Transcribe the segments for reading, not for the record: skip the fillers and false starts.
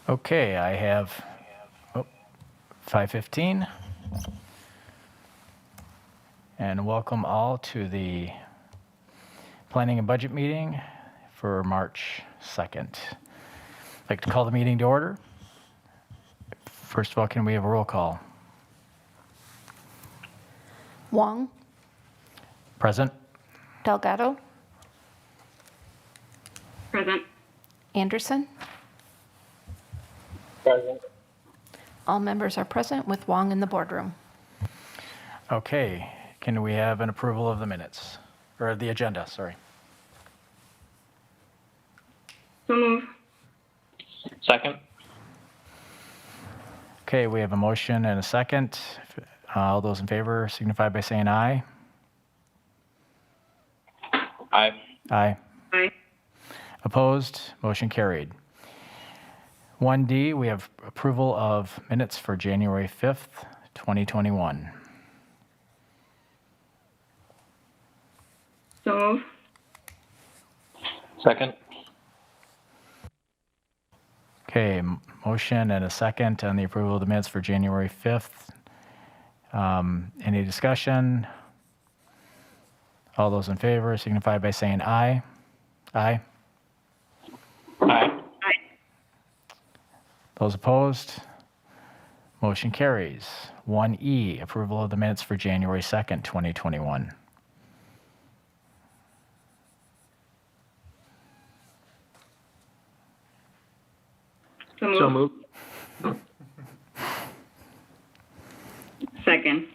Okay, I have 5:15. And welcome all to the Planning and Budget meeting for March 2nd. I'd like to call the meeting to order. First of all, can we have a roll call? Wong, Present? Delgado, Present. Anderson. Present. All members are present with Wong in the boardroom. Okay, can we have an approval of the minutes, or the agenda, sorry. So move. Second. Okay, we have a motion and a second. All those in favor signify by saying aye. Aye. Aye. Aye. Opposed? Motion carried. 1D, we have approval of minutes for January 5th, 2021. So move. Second. Okay, motion and a second on the approval of the minutes for January 5th. Any discussion? All those in favor signify by saying aye. Aye. Aye. Aye. Those opposed? Motion carries. 1E, approval of the minutes for January 2nd, 2021. So move. So move. Second.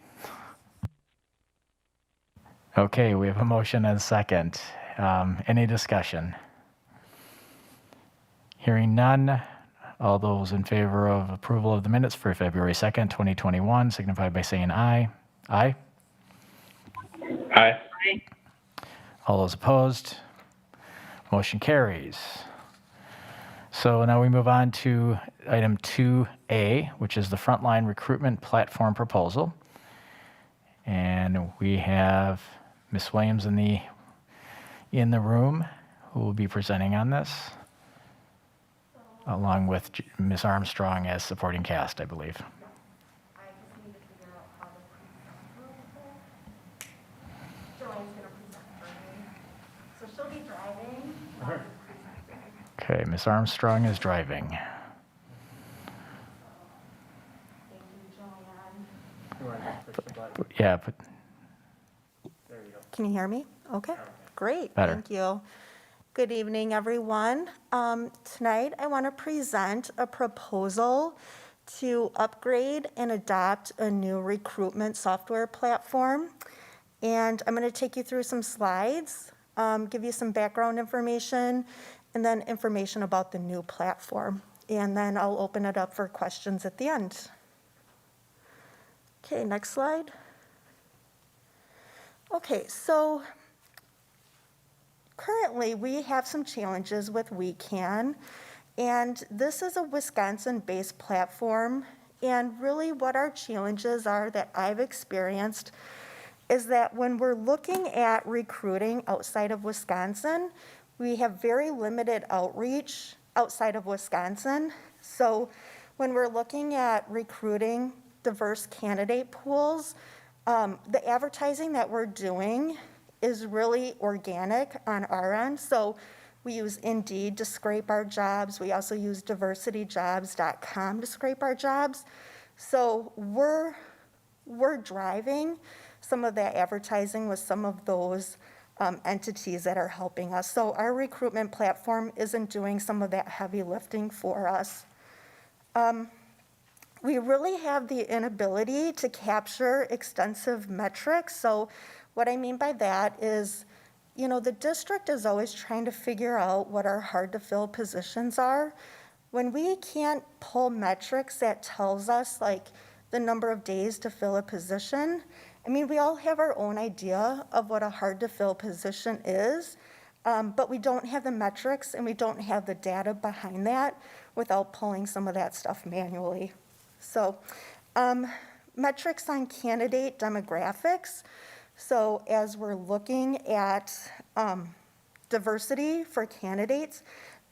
Okay, we have a motion and a second. Any discussion? Hearing none, all those in favor of approval of the minutes for February 2nd, 2021 signify by saying aye. Aye. Aye. Aye. All those opposed? Motion carries. So now we move on to item 2A, which is the frontline recruitment platform proposal. And we have Ms. Williams in the room who will be presenting on this, along with Ms. Armstrong as supporting cast, I believe. I just need to figure out how to present real quick. Joanne's gonna present for me. So she'll be driving. I'll just present. Okay, Ms. Armstrong is driving. Thank you, Joanne. Yeah, but Can you hear me? Okay, great, Better. thank you. Good evening, everyone. Tonight, I want to present a proposal to upgrade and adopt a new recruitment software platform. And I'm going to take you through some slides, give you some background information, and then information about the new platform. And then I'll open it up for questions at the end. Okay, next slide. Okay, so currently we have some challenges with WeCan, and this is a Wisconsin-based platform. And really what our challenges are that I've experienced is that when we're looking at recruiting outside of Wisconsin, we have very limited outreach outside of Wisconsin. So when we're looking at recruiting diverse candidate pools, the advertising that we're doing is really organic on our end. So we use Indeed to scrape our jobs. We also use diversityjobs.com to scrape our jobs. So we're driving some of that advertising with some of those entities that are helping us. So our recruitment platform isn't doing some of that heavy lifting for us. We really have the inability to capture extensive metrics. So what I mean by that is, the district is always trying to figure out what our hard to fill positions are. When we can't pull metrics that tells us like the number of days to fill a position, we all have our own idea of what a hard to fill position is, but we don't have the metrics and we don't have the data behind that without pulling some of that stuff manually. So metrics on candidate demographics. So as we're looking at diversity for candidates,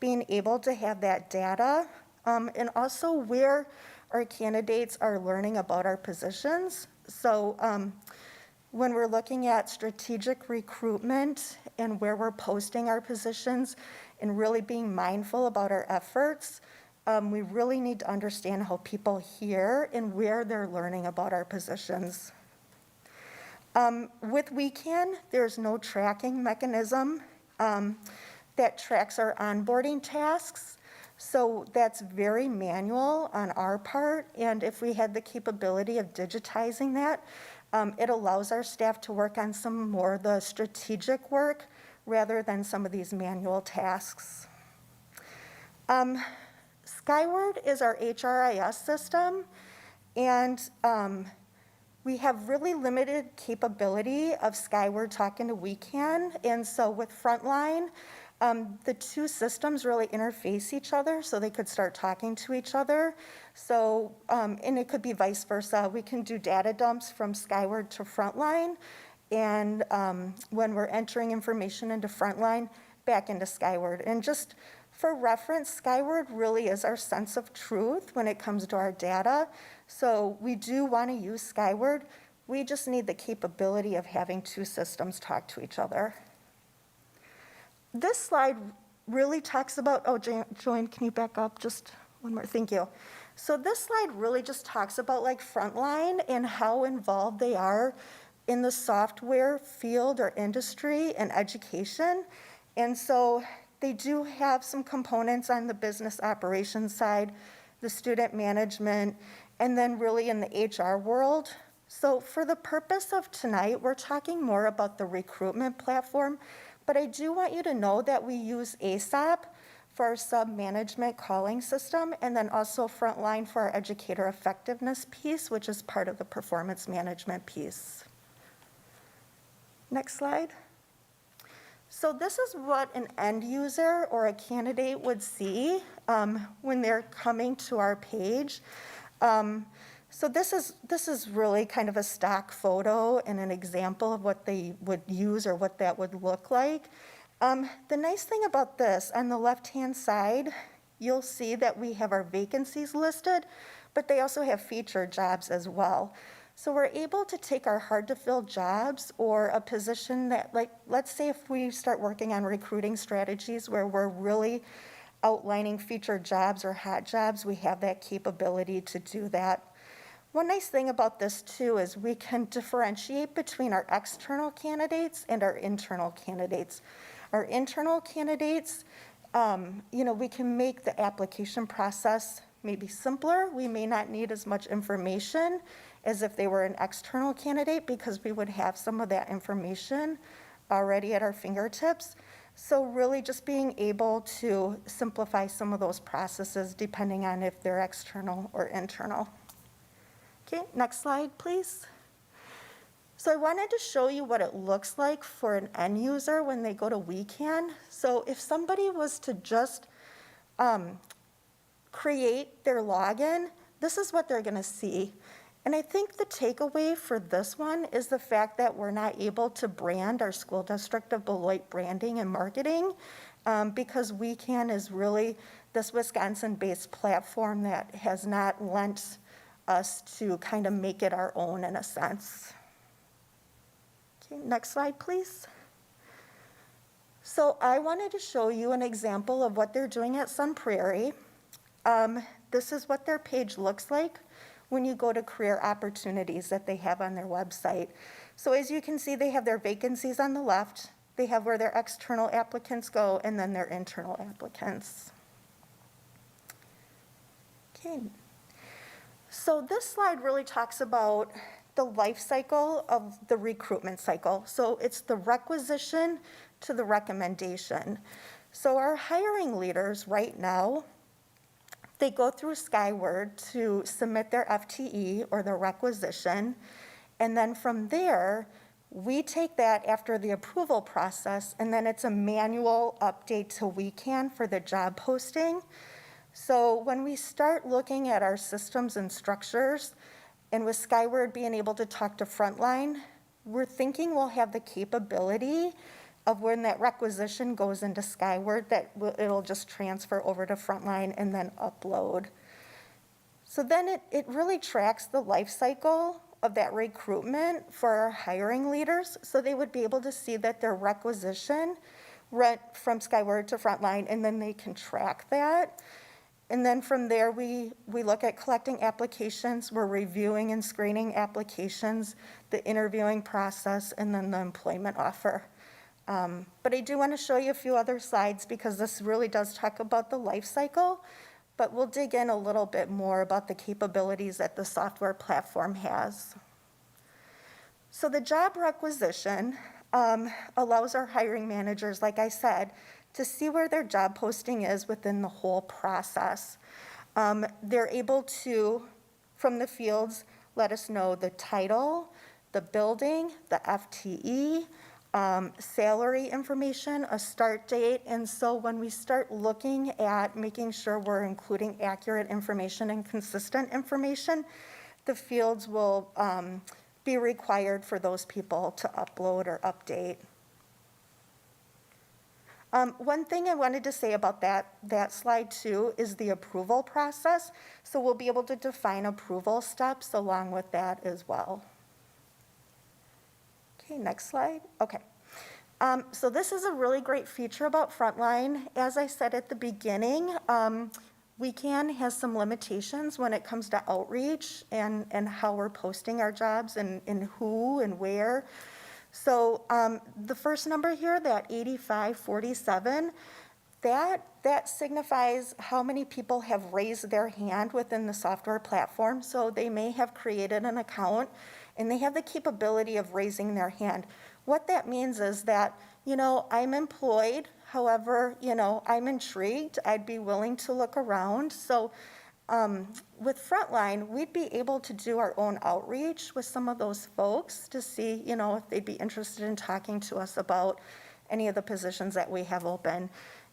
being able to have that data and also where our candidates are learning about our positions. So when we're looking at strategic recruitment and where we're posting our positions and really being mindful about our efforts, we really need to understand how people hear and where they're learning about our positions. With WeCan, there's no tracking mechanism that tracks our onboarding tasks. So that's very manual on our part. And if we had the capability of digitizing that, it allows our staff to work on some more of the strategic work rather than some of these manual tasks. Skyward is our HRIS system, and we have really limited capability of Skyward talking to WeCan, and so with Frontline, the two systems really interface each other so they could start talking to each other. So, and it could be vice versa. We can do data dumps from Skyward to Frontline, and when we're entering information into Frontline, back into Skyward. And just for reference, Skyward really is our sense of truth when it comes to our data. So we do want to use Skyward. We just need the capability of having two systems talk to each other. This slide really talks about, Joanne, can you back up just one more? Thank you. So this slide really just talks about like Frontline and how involved they are in the software field or industry and education. And so they do have some components on the business operations side, the student management, and then really in the HR world. So for the purpose of tonight, we're talking more about the recruitment platform, but I do want you to know that we use ASAP for our sub-management calling system, and then also Frontline for our educator effectiveness piece, which is part of the performance management piece. Next slide. So this is what an end user or a candidate would see when they're coming to our page. So this is really kind of a stock photo and an example of what they would use or what that would look like. The nice thing about this, on the left-hand side, you'll see that we have our vacancies listed, but they also have featured jobs as well. So we're able to take our hard-to-fill jobs or a position that, like, let's say if we start working on recruiting strategies where we're really outlining featured jobs or hot jobs, we have that capability to do that. One nice thing about this too is we can differentiate between our external candidates and our internal candidates. Our internal candidates, we can make the application process maybe simpler. We may not need as much information as if they were an external candidate because we would have some of that information already at our fingertips. So really just being able to simplify some of those processes depending on if they're external or internal. Okay, next slide, please. So I wanted to show you what it looks like for an end user when they go to WeCan. So if somebody was to just create their login, this is what they're gonna see. And I think the takeaway for this one is the fact that we're not able to brand our school district of Beloit branding and marketing because WeCan is really this Wisconsin-based platform that has not lent us to kind of make it our own in a sense. Okay, next slide, please. So I wanted to show you an example of what they're doing at Sun Prairie. This is what their page looks like when you go to career opportunities that they have on their website. So as you can see, they have their vacancies on the left, they have where their external applicants go, and then their internal applicants. Okay. So this slide really talks about the life cycle of the recruitment cycle. So it's the requisition to the recommendation. So our hiring leaders right now, they go through Skyward to submit their FTE or their requisition. And then from there, we take that after the approval process, and then it's a manual update to WeCan for the job posting. So when we start looking at our systems and structures, and with Skyward being able to talk to Frontline, we're thinking we'll have the capability of when that requisition goes into Skyward, that it'll just transfer over to Frontline and then upload. So then it really tracks the life cycle of that recruitment for our hiring leaders. So they would be able to see that their requisition went from Skyward to Frontline, and then they can track that. And then from there, we look at collecting applications, we're reviewing and screening applications, the interviewing process, and then the employment offer. But I do want to show you a few other slides because this really does talk about the life cycle, but we'll dig in a little bit more about the capabilities that the software platform has. So the job requisition allows our hiring managers, like I said, to see where their job posting is within the whole process. They're able to, from the fields, let us know the title, the building, the FTE, salary information, a start date. And so when we start looking at making sure we're including accurate information and consistent information, the fields will be required for those people to upload or update. One thing I wanted to say about that slide too is the approval process. So we'll be able to define approval steps along with that as well. Okay, next slide. Okay. So this is a really great feature about Frontline. As I said at the beginning, WeCan has some limitations when it comes to outreach and how we're posting our jobs and who and where. So the first number here, that 8547, that signifies how many people have raised their hand within the software platform. So they may have created an account and they have the capability of raising their hand. What that means is that, I'm employed, however, I'm intrigued, I'd be willing to look around. So with Frontline, we'd be able to do our own outreach with some of those folks to see, if they'd be interested in talking to us about any of the positions that we have open.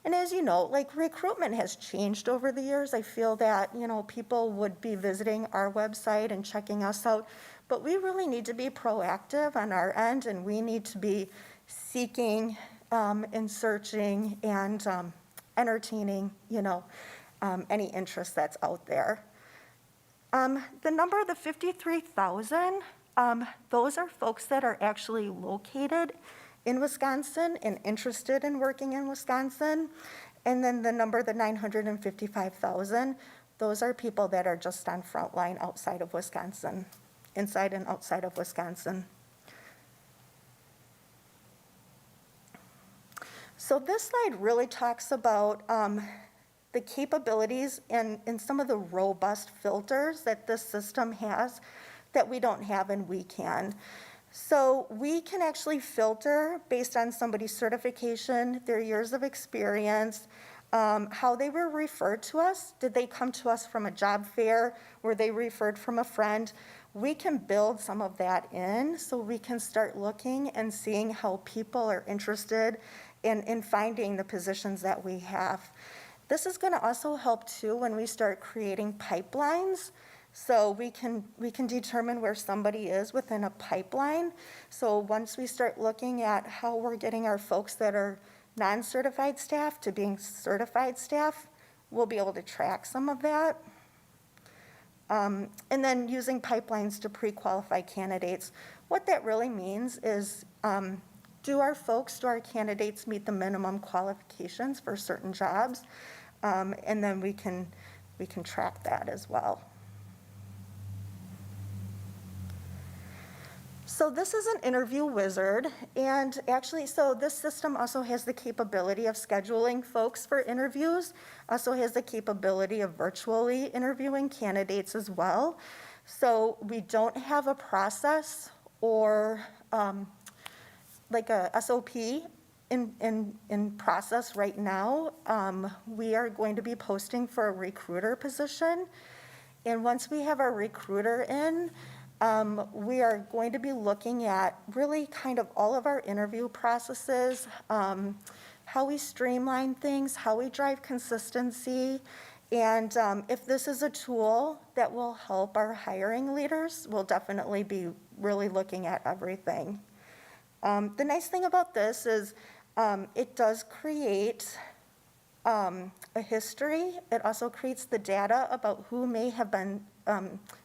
And as you know, recruitment has changed over the years. I feel that, people would be visiting our website and checking us out, but we really need to be proactive on our end, and we need to be seeking and searching and entertaining, any interest that's out there. The number of the 53,000, those are folks that are actually located in Wisconsin and interested in working in Wisconsin. And then the number, the 955,000, those are people that are just on Frontline outside of Wisconsin, inside and outside of Wisconsin. So this slide really talks about the capabilities and some of the robust filters that this system has that we don't have and we can. So we can actually filter based on somebody's certification, their years of experience, how they were referred to us. Did they come to us from a job fair? Were they referred from a friend? We can build some of that in so we can start looking and seeing how people are interested in finding the positions that we have. This is going to also help too when we start creating pipelines. So we can determine where somebody is within a pipeline. So once we start looking at how we're getting our folks that are non-certified staff to being certified staff, we'll be able to track some of that. And then using pipelines to pre-qualify candidates. What that really means is, do our candidates meet the minimum qualifications for certain jobs? And then we can track that as well. So this is an interview wizard, and actually, so this system also has the capability of scheduling folks for interviews, also has the capability of virtually interviewing candidates as well. So we don't have a process or like a SOP in process right now. We are going to be posting for a recruiter position, and once we have our recruiter in, we are going to be looking at really kind of all of our interview processes, how we streamline things, how we drive consistency, and if this is a tool that will help our hiring leaders, we'll definitely be really looking at everything. The nice thing about this is It does create a history. It also creates the data about who may have been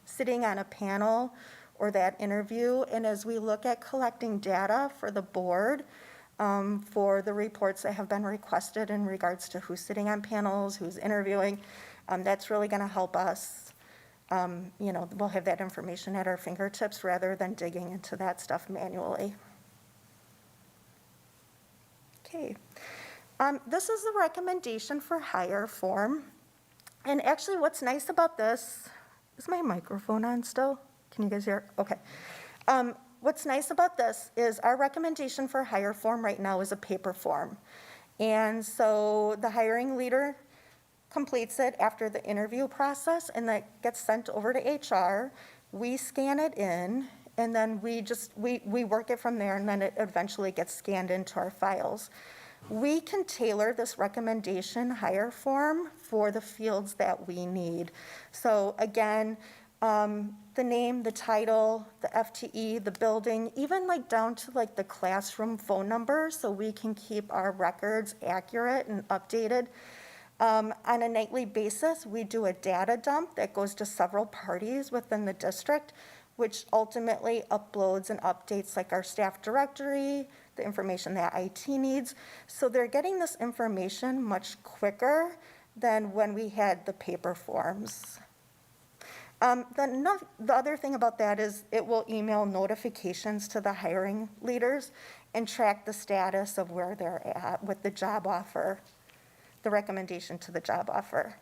sitting on a panel or that interview. And as we look at collecting data for the board, for the reports that have been requested in regards to who's sitting on panels, who's interviewing, that's really going to help us. We'll have that information at our fingertips rather than digging into that stuff manually. Okay. This is the recommendation for hire form. And actually what's nice about this, is my microphone on still? Can you guys hear? Okay. What's nice about this is our recommendation for hire form right now is a paper form. And so the hiring leader completes it after the interview process, and that gets sent over to HR. We scan it in, and then we work it from there, and then it eventually gets scanned into our files. We can tailor this recommendation hire form for the fields that we need. So again, the name, the title, the FTE, the building, even like down to like the classroom phone number, so we can keep our records accurate and updated. On a nightly basis, we do a data dump that goes to several parties within the district, which ultimately uploads and updates like our staff directory, the information that IT needs. So they're getting this information much quicker than when we had the paper forms. The other thing about that is it will email notifications to the hiring leaders and track the status of where they're at with the job offer, the recommendation to the job offer.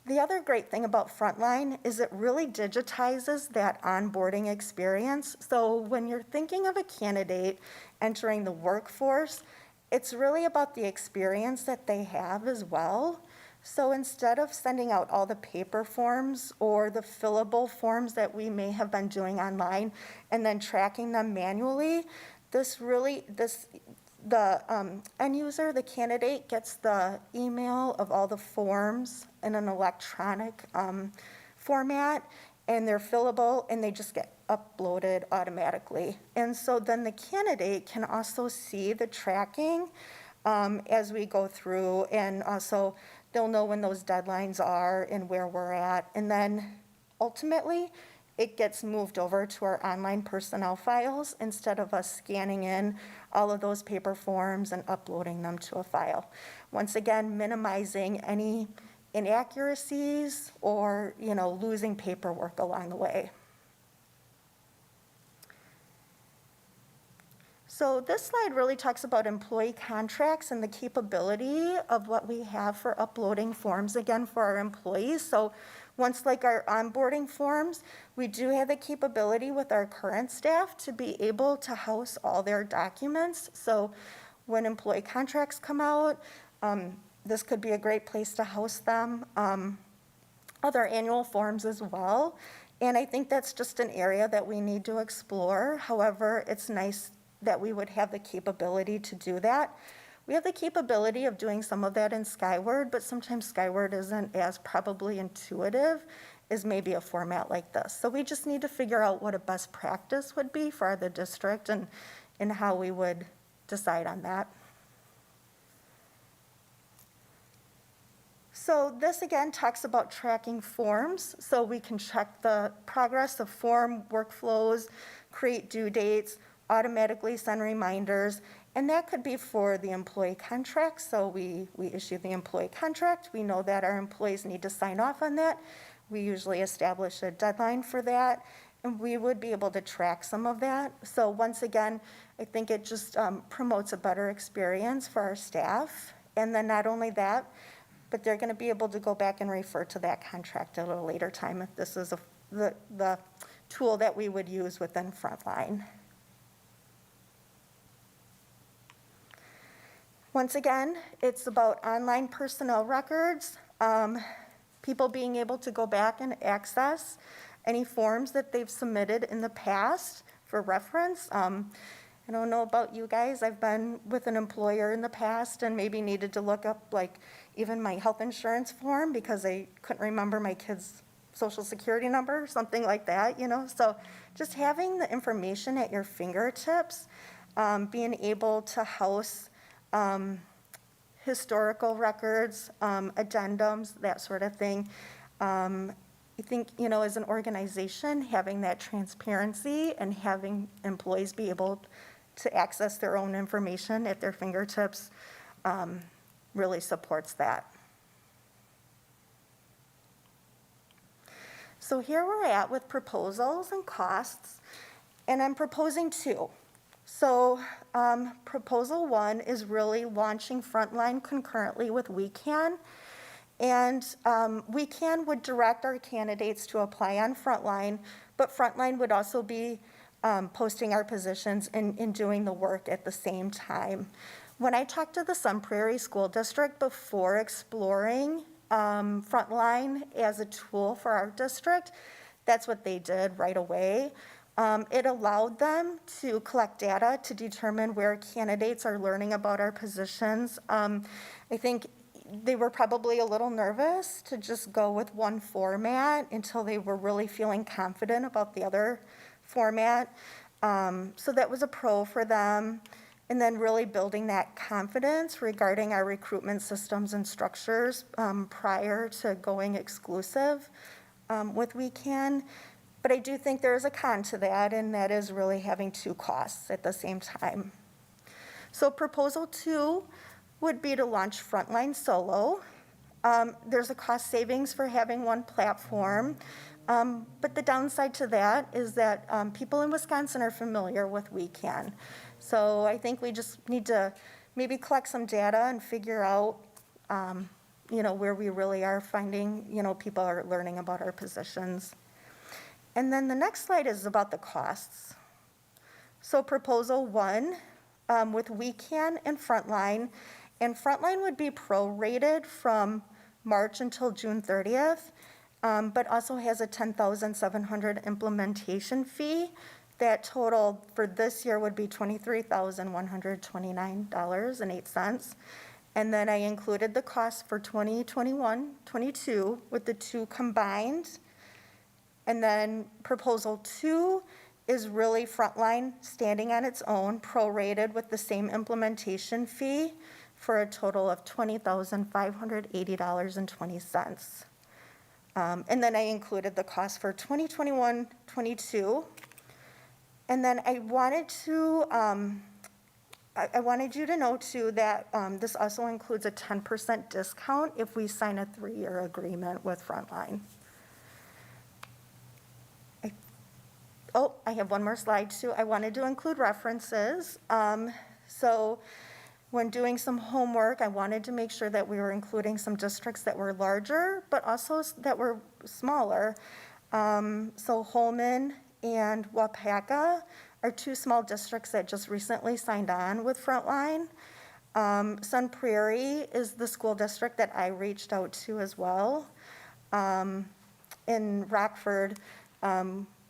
The other great thing about Frontline is it really digitizes that onboarding experience. So when you're thinking of a candidate entering the workforce, it's really about the experience that they have as well. So instead of sending out all the paper forms or the fillable forms that we may have been doing online and then tracking them manually, the end user, the candidate, gets the email of all the forms in an electronic format, and they're fillable, and they just get uploaded automatically. And so then the candidate can also see the tracking as we go through, and also they'll know when those deadlines are and where we're at. And then ultimately, it gets moved over to our online personnel files instead of us scanning in all of those paper forms and uploading them to a file. Once again, minimizing any inaccuracies or, losing paperwork along the way. So this slide really talks about employee contracts and the capability of what we have for uploading forms, again, for our employees. So once like our onboarding forms, we do have the capability with our current staff to be able to house all their documents. So when employee contracts come out, this could be a great place to house them. Other annual forms as well. And I think that's just an area that we need to explore. However, it's nice that we would have the capability to do that. We have the capability of doing some of that in Skyward, but sometimes Skyward isn't as probably intuitive as maybe a format like this. So we just need to figure out what a best practice would be for the district and how we would decide on that. So this again talks about tracking forms, so we can check the progress of form workflows, create due dates, automatically send reminders, and that could be for the employee contract. So we issue the employee contract. We know that our employees need to sign off on that. We usually establish a deadline for that, and we would be able to track some of that. So once again, I think it just promotes a better experience for our staff. And then not only that, but they're going to be able to go back and refer to that contract at a later time if this is the tool that we would use within Frontline. Once again, it's about online personnel records, people being able to go back and access any forms that they've submitted in the past for reference. I don't know about you guys, I've been with an employer in the past and maybe needed to look up like even my health insurance form because I couldn't remember my kid's social security number, something like that, So just having the information at your fingertips being able to house historical records, addendums, that sort of thing. I think, as an organization, having that transparency and having employees be able to access their own information at their fingertips really supports that. So here we're at with proposals and costs, and I'm proposing two. So proposal one is really launching Frontline concurrently with WeCan. And WeCan would direct our candidates to apply on Frontline, but Frontline would also be posting our positions and doing the work at the same time. When I talked to the Sun Prairie School District before exploring Frontline as a tool for our district, that's what they did right away. It allowed them to collect data to determine where candidates are learning about our positions. I think they were probably a little nervous to just go with one format until they were really feeling confident about the other format. So that was a pro for them. And then really building that confidence regarding our recruitment systems and structures prior to going exclusive with WeCan. But I do think there is a con to that, and that is really having two costs at the same time. So proposal two would be to launch Frontline solo. There's a cost savings for having one platform, but the downside to that is that people in Wisconsin are familiar with WeCan. So I think we just need to maybe collect some data and figure out, where we really are finding, people are learning about our positions. And then the next slide is about the costs. So proposal one, with WeCan and Frontline would be prorated from March until June 30th, but also has a $10,700 implementation fee. That total for this year would be $23,129.08. And then I included the cost for 2021-22 with the two combined. And then proposal two is really Frontline standing on its own, prorated with the same implementation fee for a total of $20,580.20. And then I included the cost for 2021-22. And then I wanted you to know too that this also includes a 10% discount if we sign a 3-year agreement with Frontline. I have one more slide too. I wanted to include references. So when doing some homework, I wanted to make sure that we were including some districts that were larger, but also that were smaller. So Holman and Wapaka are two small districts that just recently signed on with Frontline. Sun Prairie is the school district that I reached out to as well. In Rockford,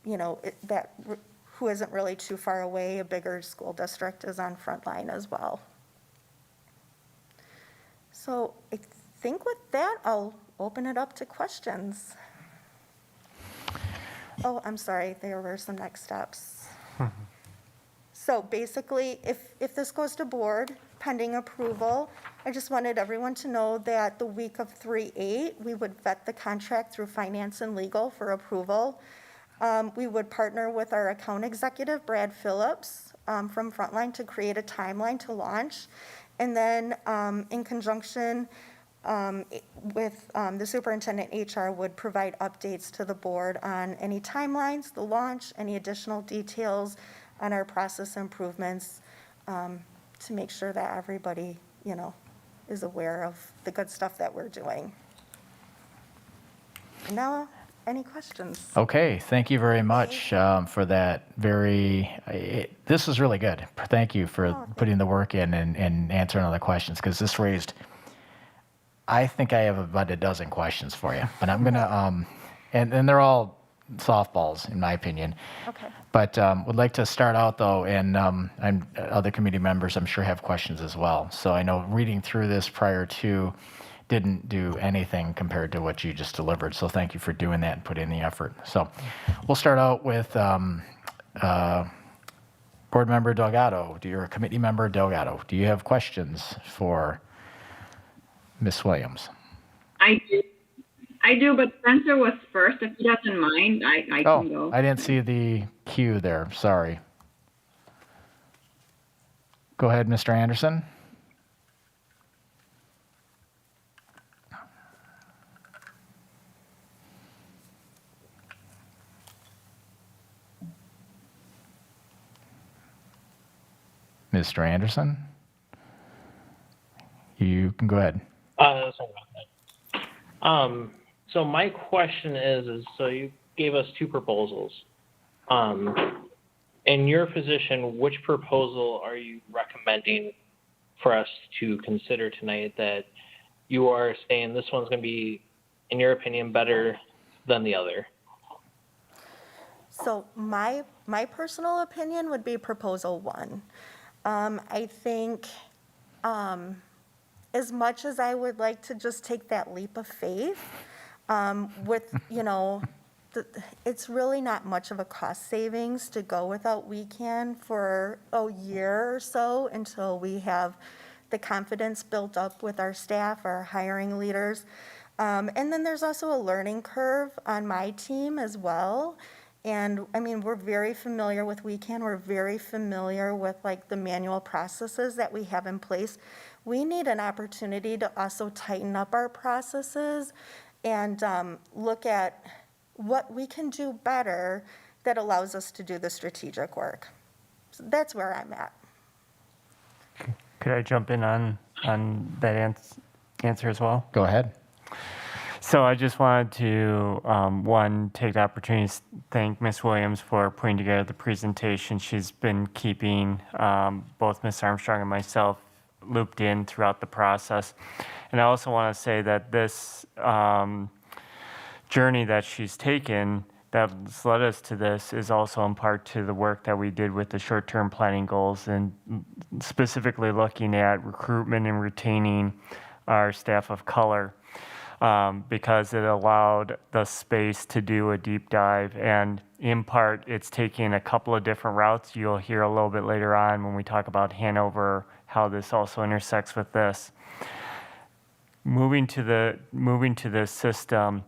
who isn't really too far away, a bigger school district is on Frontline as well. So I think with that, I'll open it up to questions. Oh, I'm sorry, there were some next steps. So basically, if this goes to board, pending approval, I just wanted everyone to know that the week of 3/8, we would vet the contract through finance and legal for approval. We would partner with our account executive, Brad Phillips, from Frontline to create a timeline to launch. And then in conjunction with the superintendent HR would provide updates to the board on any timelines, the launch, any additional details on our process improvements to make sure that everybody, is aware of the good stuff that we're doing. And now, any questions? Okay, thank you very much for that. This is really good. Thank you for putting the work in and answering all the questions, because this raised, I think I have about a dozen questions for you, but I'm gonna, and they're all softballs in my opinion. Okay. But would like to start out though, and other committee members I'm sure have questions as well. So I know reading through this prior to didn't do anything compared to what you just delivered. So thank you for doing that and putting in the effort. So we'll start out with Board Member Delgado, Committee Member Delgado, do you have questions for Ms. Williams? I do, but Spencer was first. If he doesn't mind, I can go. I didn't see the cue there. Sorry. Go ahead, Mr. Anderson. Mr. Anderson, you can go ahead. Sorry about that. So my question is so you gave us two proposals. In your position, which proposal are you recommending for us to consider tonight that you are saying this one's going to be, in your opinion, better than the other? So my personal opinion would be proposal 1. I think as much as I would like to just take that leap of faith, with, it's really not much of a cost savings to go without WeCan for a year or so until we have the confidence built up with our staff, our hiring leaders. And then there's also a learning curve on my team as well. And I mean, we're very familiar with WeCan. We're very familiar with like the manual processes that we have in place. We need an opportunity to also tighten up our processes and look at what we can do better that allows us to do the strategic work. So that's where I'm at. Could I jump in on that answer as well? Go ahead. So I just wanted to, one, take the opportunity to thank Ms. Williams for putting together the presentation. She's been keeping both Ms. Armstrong and myself looped in throughout the process. And I also want to say that this journey that she's taken that's led us to this is also in part to the work that we did with the short-term planning goals and specifically looking at recruitment and retaining our staff of color. Because it allowed the space to do a deep dive. And in part, it's taking a couple of different routes. You'll hear a little bit later on when we talk about Hanover, how this also intersects with this. Moving to the system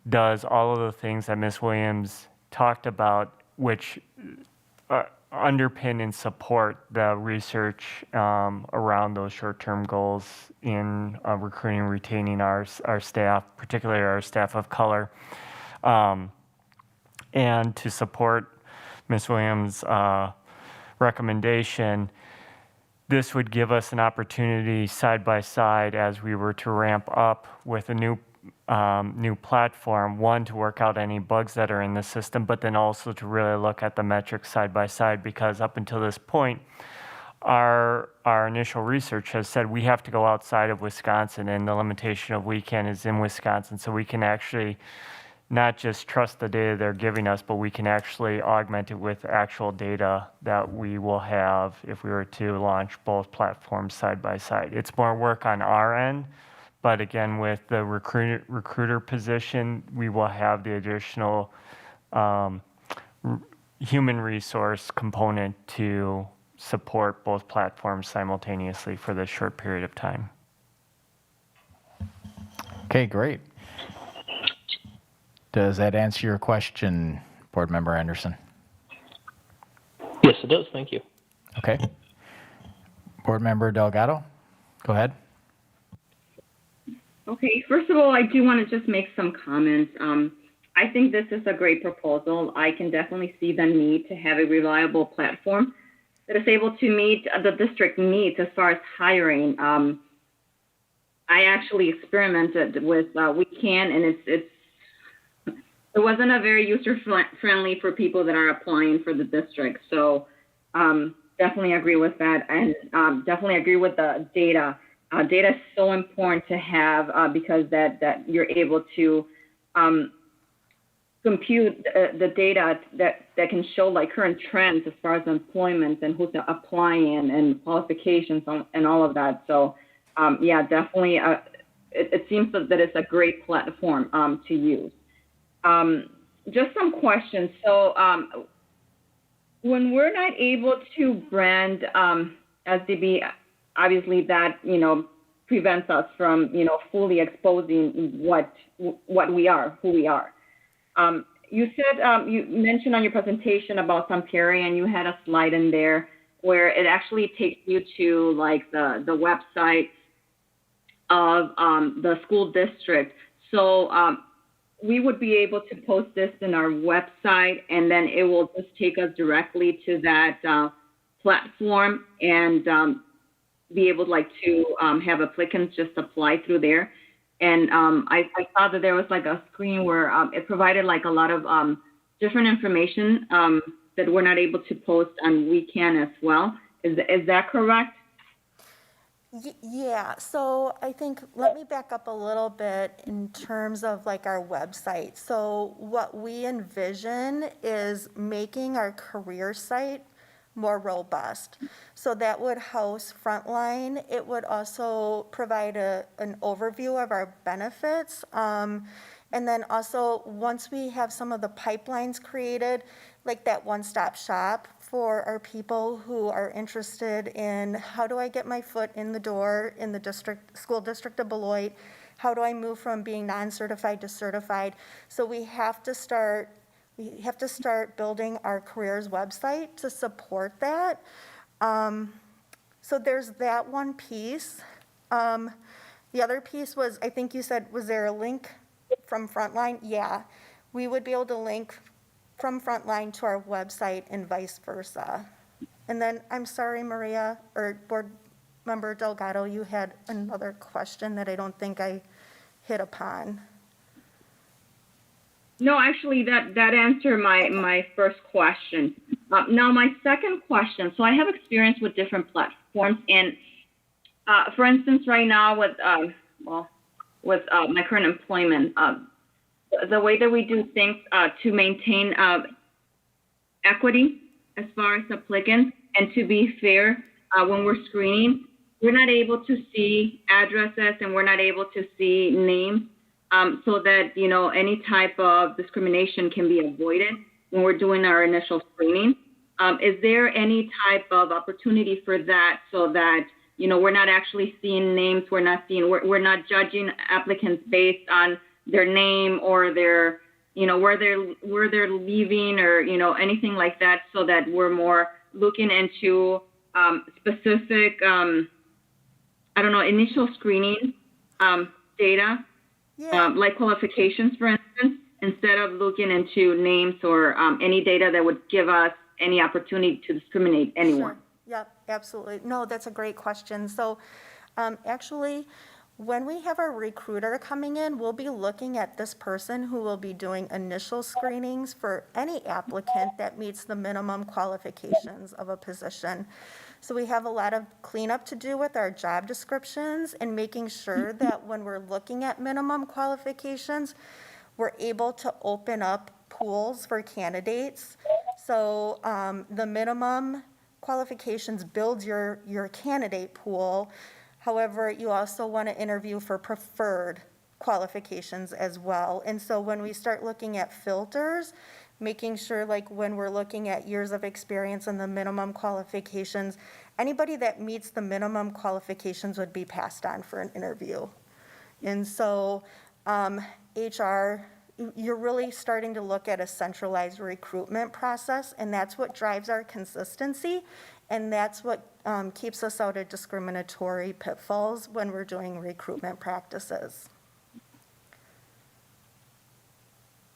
does all of the things that Ms. Williams talked about, which underpin and support the research around those short-term goals in recruiting and retaining our staff, particularly our staff of color, and to support Ms. Williams' recommendation. This would give us an opportunity side by side as we were to ramp up with a new platform, one, to work out any bugs that are in the system, but then also to really look at the metrics side by side, because up until this point, our initial research has said we have to go outside of Wisconsin, and the limitation of WeCan is in Wisconsin, so we can actually not just trust the data they're giving us, but we can actually augment it with actual data that we will have if we were to launch both platforms side by side. It's more work on our end, but again, with the recruiter position, we will have the additional human resource component to support both platforms simultaneously for this short period of time. Okay, great. Does that answer your question, Board Member Anderson? Yes, it does. Thank you. Okay. Board Member Delgado, go ahead. Okay, first of all, I do want to just make some comments. I think this is a great proposal. I can definitely see the need to have a reliable platform that is able to meet the district needs as far as hiring. I actually experimented with WeCan, and it wasn't a very user-friendly for people that are applying for the district. So definitely agree with that, and definitely agree with the data. Data is so important to have because that you're able to compute the data that can show like current trends as far as employment and who's applying and qualifications and all of that. So yeah, definitely it seems that it's a great platform to use. Just some questions. So when we're not able to brand SDB, obviously that, prevents us from, fully exposing what we are, who we are. You said, you mentioned on your presentation about Sun Prairie, and you had a slide in there where it actually takes you to like the website of the school district. So we would be able to post this in our website, and then it will just take us directly to that platform and be able to have applicants just apply through there. And I saw that there was like a screen where it provided like a lot of different information that we're not able to post on WeCan as well. Is that correct? Yeah, so I think, let me back up a little bit in terms of like our website. So what we envision is making our career site more robust. So that would house Frontline. It would also provide an overview of our benefits. And then also, once we have some of the pipelines created, like that one-stop shop for our people who are interested in how do I get my foot in the door in the school district of Beloit? How do I move from being non-certified to certified? So we have to start building our careers website to support that. So there's that one piece. The other piece was, I think you said, was there a link from Frontline? Yeah, we would be able to link from Frontline to our website and vice versa. And then, I'm sorry, Maria, or Board Member Delgado, you had another question that I don't think I hit upon. No, actually, that answered my first question. Now, my second question. So I have experience with different platforms, and for instance, right now with my current employment, the way that we do things to maintain equity as far as applicants and to be fair when we're screening, we're not able to see addresses and we're not able to see names. So that, any type of discrimination can be avoided when we're doing our initial screening. Is there any type of opportunity for that so that, we're not actually seeing names, we're not judging applicants based on their name or their, where they're leaving or, anything like that, so that we're more looking into specific, initial screening data? Yeah. Like qualifications, for instance, instead of looking into names or any data that would give us any opportunity to discriminate anyone. Sure. Yep, absolutely. No, that's a great question. So actually, when we have our recruiter coming in, we'll be looking at this person who will be doing initial screenings for any applicant that meets the minimum qualifications of a position. So we have a lot of cleanup to do with our job descriptions and making sure that when we're looking at minimum qualifications, we're able to open up pools for candidates. So the minimum qualifications build your candidate pool. However, you also want to interview for preferred qualifications as well. And so when we start looking at filters, making sure, like when we're looking at years of experience and the minimum qualifications, anybody that meets the minimum qualifications would be passed on for an interview. And so HR, you're really starting to look at a centralized recruitment process, and that's what drives our consistency, and that's what keeps us out of discriminatory pitfalls when we're doing recruitment practices.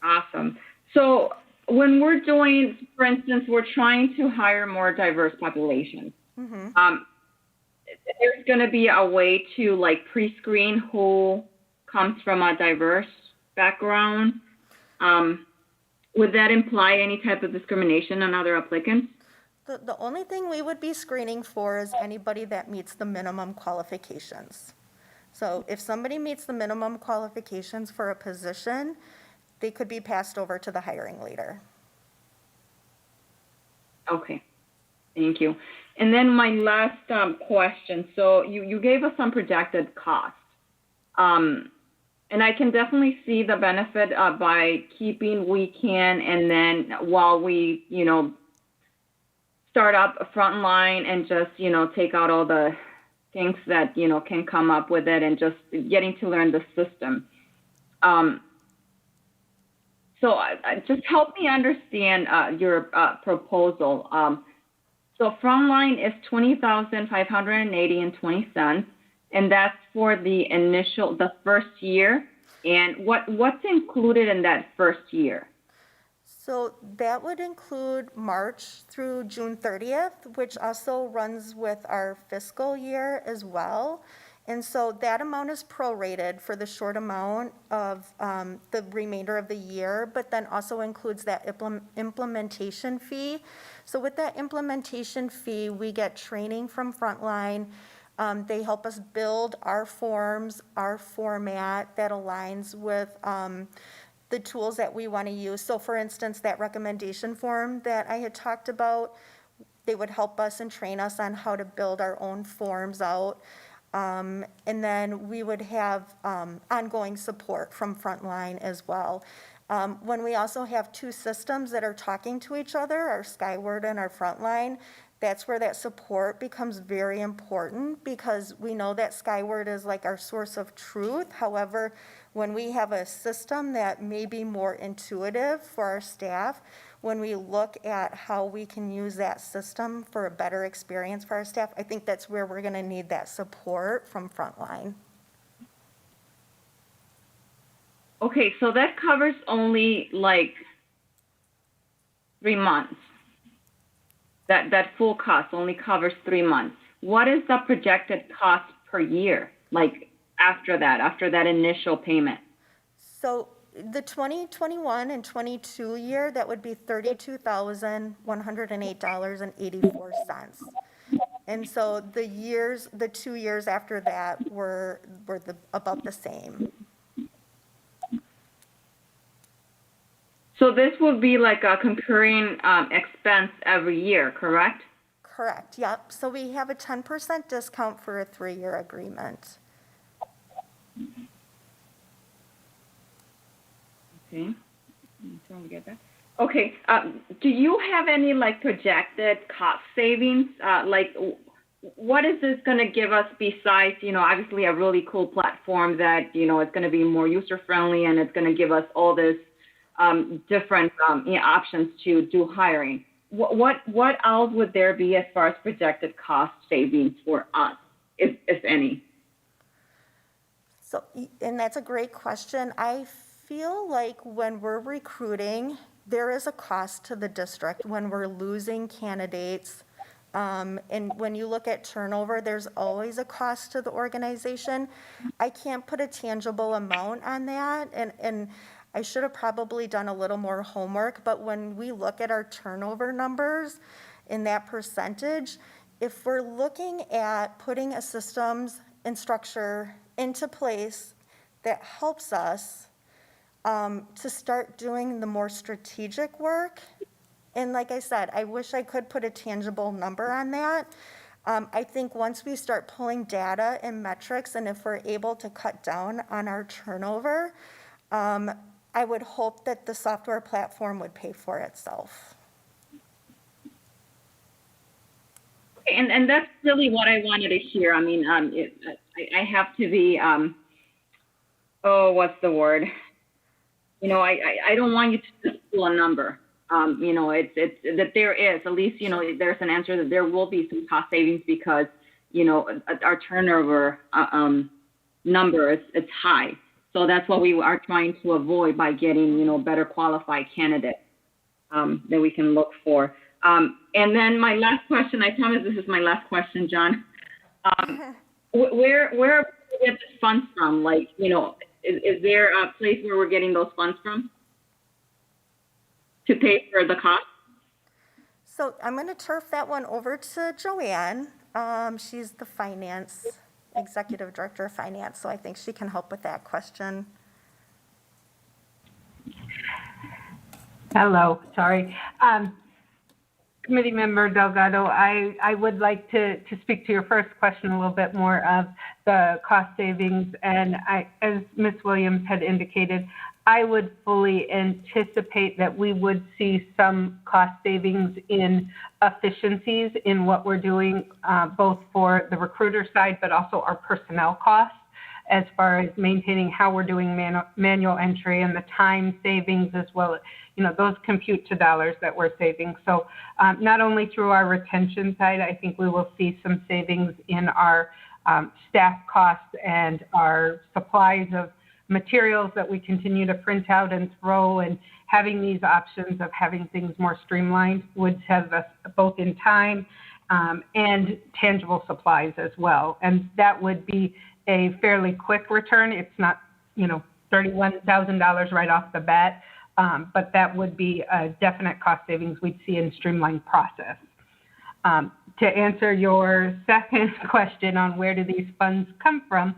Awesome. So when we're doing, for instance, we're trying to hire more diverse populations. Mm-hmm. There's going to be a way to like pre-screen who comes from a diverse background. Would that imply any type of discrimination on other applicants? The only thing we would be screening for is anybody that meets the minimum qualifications. So if somebody meets the minimum qualifications for a position, they could be passed over to the hiring leader. Okay, thank you. And then my last question. So you gave us some projected cost. And I can definitely see the benefit by keeping WeCan, and then while we, start up a frontline and just, take out all the things that, can come up with it and just getting to learn the system. So just help me understand your proposal. So frontline is $20,580.20, and that's for the first year. And what's included in that first year? So that would include March through June 30th, which also runs with our fiscal year as well. And so that amount is prorated for the short amount of the remainder of the year, but then also includes that implementation fee. So with that implementation fee, we get training from Frontline. They help us build our forms, our format that aligns with the tools that we want to use. So for instance, that recommendation form that I had talked about, they would help us and train us on how to build our own forms out. And then we would have ongoing support from Frontline as well. When we also have two systems that are talking to each other, our Skyward and our Frontline, that's where that support becomes very important, because we know that Skyward is like our source of truth. However, when we have a system that may be more intuitive for our staff, when we look at how we can use that system for a better experience for our staff, I think that's where we're going to need that support from Frontline. Okay, so that covers only like 3 months. That full cost only covers 3 months. What is the projected cost per year, like after that initial payment? So the 2021 and 22 year, that would be $32,108.84. And so the 2 years after that were about the same. So this would be like a concurring expense every year, correct? Correct, yep. So we have a 10% discount for a 3-year agreement. Okay, trying to get that. Okay, do you have any like projected cost savings? What is this going to give us besides, obviously a really cool platform that, it's going to be more user friendly and it's going to give us all this different options to do hiring. What else would there be as far as projected cost savings for us, if any? So, and that's a great question. I feel like when we're recruiting, there is a cost to the district when we're losing candidates. And when you look at turnover, there's always a cost to the organization. I can't put a tangible amount on that, and I should have probably done a little more homework, but when we look at our turnover numbers in that percentage, if we're looking at putting a systems and structure into place that helps us to start doing the more strategic work, and like I said, I wish I could put a tangible number on that. I think once we start pulling data and metrics, and if we're able to cut down on our turnover, I would hope that the software platform would pay for itself. And that's really what I wanted to hear. I mean, I have to be, what's the word? I don't want you to just pull a number. It's that there is, at least, there's an answer that there will be some cost savings because, our turnover number is high. So that's what we are trying to avoid by getting, better qualified candidates that we can look for. And then my last question, I promise this is my last question, John. Where are we get the funds from? Like, is there a place where we're getting those funds from to pay for the cost? So I'm going to turf that one over to Joanne. She's the executive director of finance, so I think she can help with that question. Hello, sorry. Committee Member Delgado, I would like to speak to your first question a little bit more of the cost savings. And as Ms. Williams had indicated, I would fully anticipate that we would see some cost savings in efficiencies in what we're doing, both for the recruiter side, but also our personnel costs, as far as maintaining how we're doing manual entry and the time savings as well. Those compute to dollars that we're saving. So not only through our retention side, I think we will see some savings in our staff costs and our supplies of materials that we continue to print out and throw, and having these options of having things more streamlined would have us both in time and tangible supplies as well. And that would be a fairly quick return. It's not, $31,000 right off the bat, but that would be a definite cost savings we'd see in streamlined process. To answer your second question on where do these funds come from,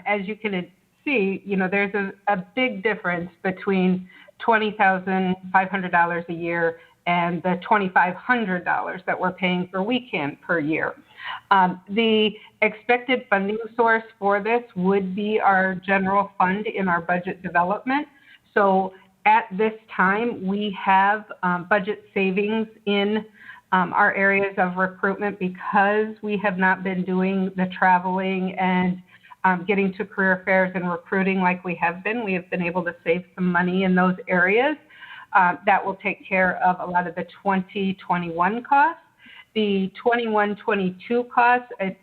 as you can see, there's a big difference between $20,500 a year and the $2,500 that we're paying for WECAN per year. The expected funding source for this would be our general fund in our budget development. So at this time, we have budget savings in our areas of recruitment because we have not been doing the traveling and getting to career fairs and recruiting like we have been. We have been able to save some money in those areas. That will take care of a lot of the 2021 costs. The 21-22 costs, as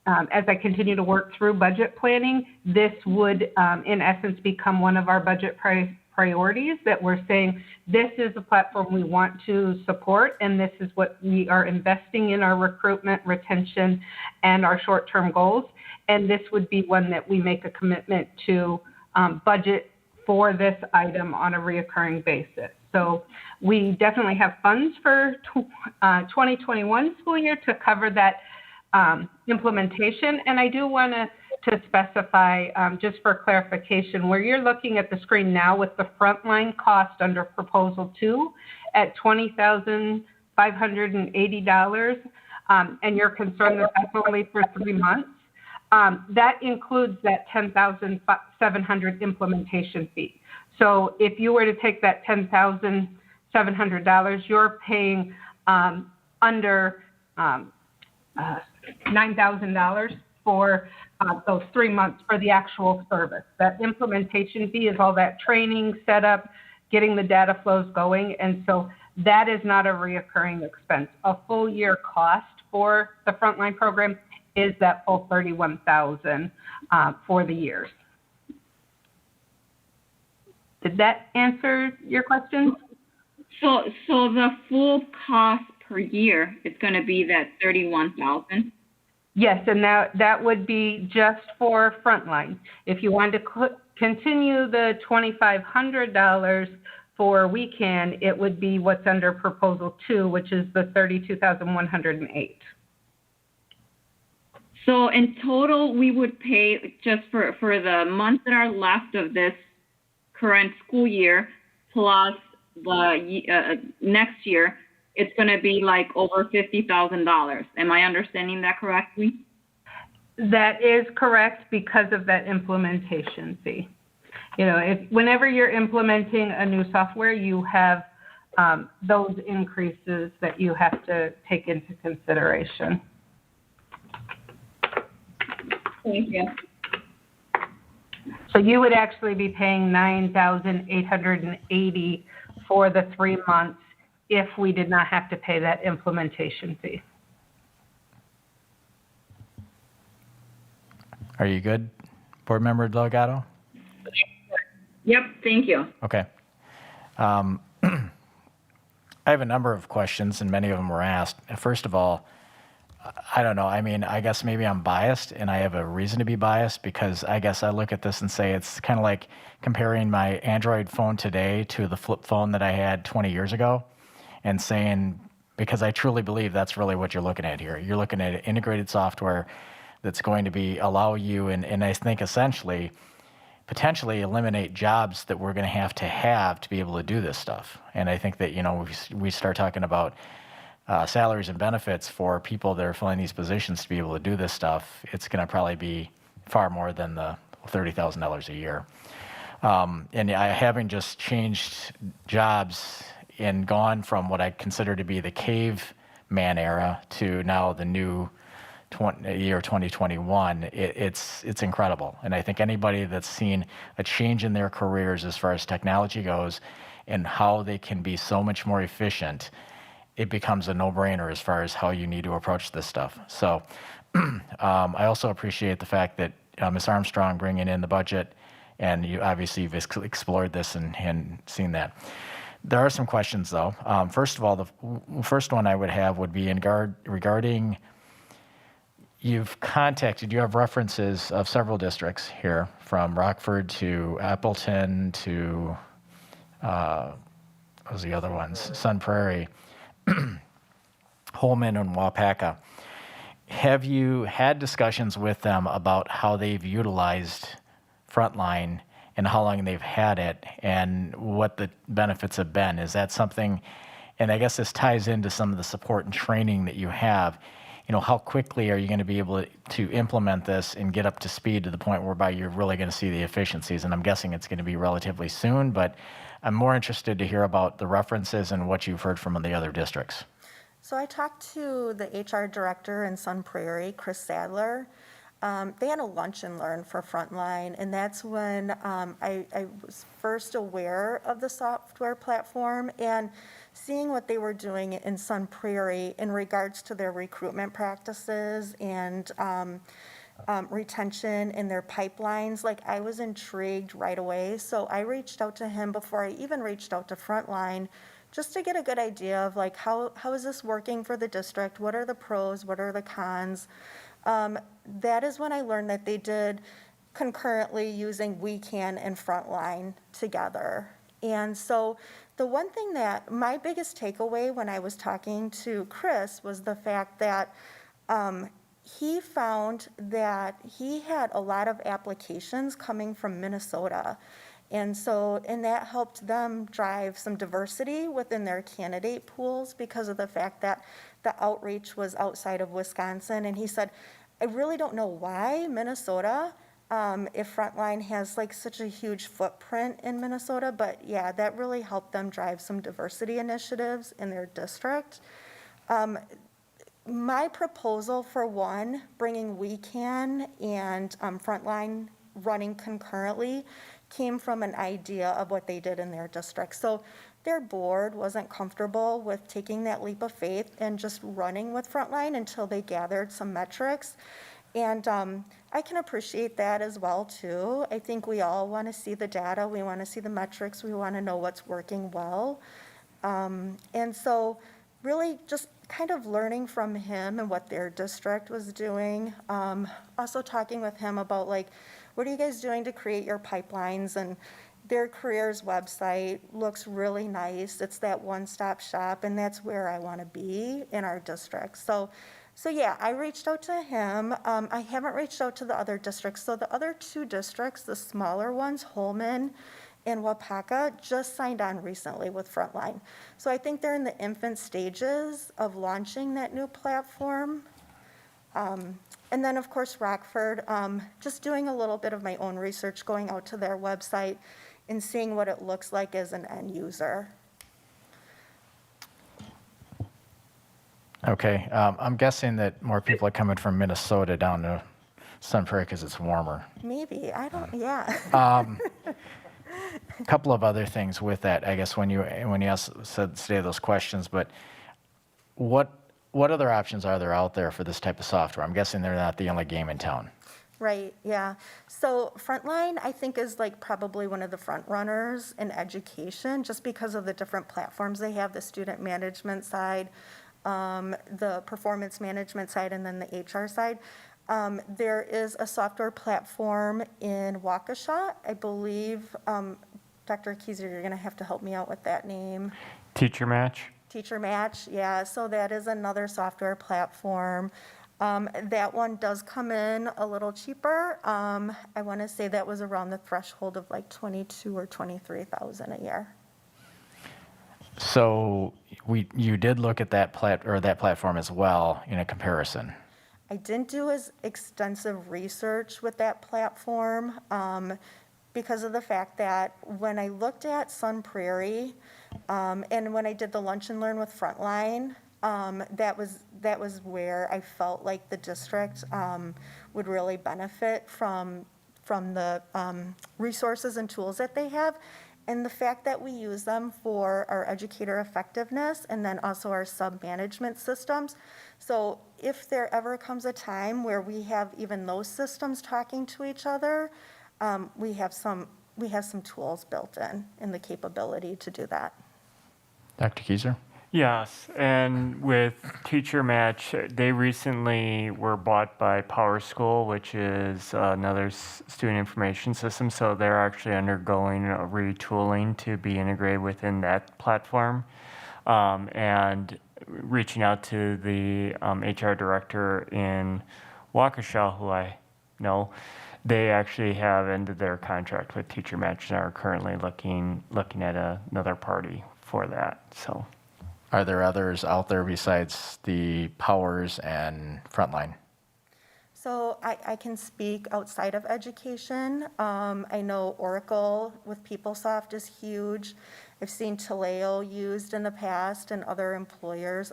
I continue to work through budget planning, this would, in essence, become one of our budget priorities that we're saying, this is a platform we want to support, and this is what we are investing in our recruitment, retention, and our short-term goals. And this would be one that we make a commitment to budget for this item on a reoccurring basis. So we definitely have funds for 2021 school year to cover that implementation. And I do want to specify, just for clarification, where you're looking at the screen now with the frontline cost under Proposal 2 at $20,580, and you're concerned that that's only for 3 months, that includes that $10,700 implementation fee. So if you were to take that $10,700, you're paying under $9,000 for those 3 months for the actual service. That implementation fee is all that training, setup, getting the data flows going, and so that is not a reoccurring expense. A full year cost for the frontline program is that full $31,000 for the years. Did that answer your question? So the full cost per year is going to be that $31,000. Yes, and that would be just for frontline. If you wanted to continue the $2,500 for WECAN, it would be what's under Proposal 2, which is the $32,108. So in total, we would pay just for the months that are left of this current school year plus the next year, it's going to be like over $50,000. Am I understanding that correctly? That is correct because of that implementation fee. Whenever you're implementing a new software, you have those increases that you have to take into consideration. Thank you. So you would actually be paying $9,880 for the 3 months if we did not have to pay that implementation fee. Are you good, Board Member Delgado? Yep, thank you. Okay. I have a number of questions, and many of them were asked. First of all, I don't know. I mean, I guess maybe I'm biased, and I have a reason to be biased because I guess I look at this and say it's kind of like comparing my Android phone today to the flip phone that I had 20 years ago and saying, because I truly believe that's really what you're looking at here. You're looking at integrated software that's going to allow you, and I think essentially, potentially eliminate jobs that we're going to have to be able to do this stuff. And I think that, we start talking about salaries and benefits for people that are filling these positions to be able to do this stuff, it's going to probably be far more than the $30,000 a year. And I having just changed jobs and gone from what I consider to be the caveman era to now the new year 2021, it's incredible. And I think anybody that's seen a change in their careers as far as technology goes and how they can be so much more efficient, it becomes a no-brainer as far as how you need to approach this stuff. So I also appreciate the fact that Ms. Armstrong bringing in the budget, and you've explored this and seen that. There are some questions, though. First of all, the first one I would have would be regarding you have references of several districts here, from Rockford to Appleton to, what was the other ones? Sun Prairie, Holman, and Wapaka. Have you had discussions with them about how they've utilized Frontline and how long they've had it and what the benefits have been? Is that something, and I guess this ties into some of the support and training that you have, how quickly are you going to be able to implement this and get up to speed to the point whereby you're really going to see the efficiencies? And I'm guessing it's going to be relatively soon, but I'm more interested to hear about the references and what you've heard from the other districts. So I talked to the HR director in Sun Prairie, Chris Sadler. They had a lunch and learn for Frontline, and that's when I was first aware of the software platform and seeing what they were doing in Sun Prairie in regards to their recruitment practices and retention in their pipelines. Like, I was intrigued right away, so I reached out to him before I even reached out to Frontline, just to get a good idea of like how is this working for the district? What are the pros? What are the cons? That is when I learned that they did concurrently using WeCan and Frontline together. And so the one thing that my biggest takeaway when I was talking to Chris was the fact that he found that he had a lot of applications coming from Minnesota. And that helped them drive some diversity within their candidate pools because of the fact that the outreach was outside of Wisconsin. And he said, I really don't know why Minnesota, if Frontline has like such a huge footprint in Minnesota, but yeah, that really helped them drive some diversity initiatives in their district. My proposal for one, bringing WeCan and Frontline running concurrently, came from an idea of what they did in their district. So their board wasn't comfortable with taking that leap of faith and just running with Frontline until they gathered some metrics. And I can appreciate that as well, too. I think we all want to see the data. We want to see the metrics. We want to know what's working well. And so really just kind of learning from him and what their district was doing. Also talking with him about like, what are you guys doing to create your pipelines? And their careers website looks really nice. It's that one-stop shop, and that's where I want to be in our district. So yeah, I reached out to him. I haven't reached out to the other districts. So the other two districts, the smaller ones, Holman and Wapaka, just signed on recently with Frontline. So I think they're in the infant stages of launching that new platform. And then, of course, Rockford, just doing a little bit of my own research, going out to their website and seeing what it looks like as an end user. Okay, I'm guessing that more people are coming from Minnesota down to Sun Prairie because it's warmer. Maybe, I don't, yeah. A couple of other things with that, I guess, when you say those questions, but what other options are there out there for this type of software? I'm guessing they're not the only game in town. Right, yeah. So Frontline, I think, is like probably one of the front runners in education just because of the different platforms they have, the student management side, the performance management side, and then the HR side. There is a software platform in Waukesha, I believe. Dr. Keyser, you're going to have to help me out with that name. Teacher Match? Teacher Match, yeah. So that is another software platform. That one does come in a little cheaper. I want to say that was around the threshold of like 22 or 23,000 a year. So you did look at that platform as well in a comparison. I didn't do as extensive research with that platform because of the fact that when I looked at Sun Prairie, and when I did the Lunch and Learn with Frontline, that was where I felt like the district would really benefit from the resources and tools that they have. And the fact that we use them for our educator effectiveness and then also our sub-management systems. So if there ever comes a time where we have even those systems talking to each other, we have some tools built in the capability to do that. Dr. Keyser? Yes, and with Teacher Match, they recently were bought by PowerSchool, which is another student information system. So they're actually undergoing a retooling to be integrated within that platform. And reaching out to the HR director in Waukesha, who I know, they actually have ended their contract with Teacher Match and are currently looking at another party for that. So. Are there others out there besides the Powers and Frontline? So I can speak outside of education. I know Oracle with PeopleSoft is huge. I've seen Taleo used in the past and other employers.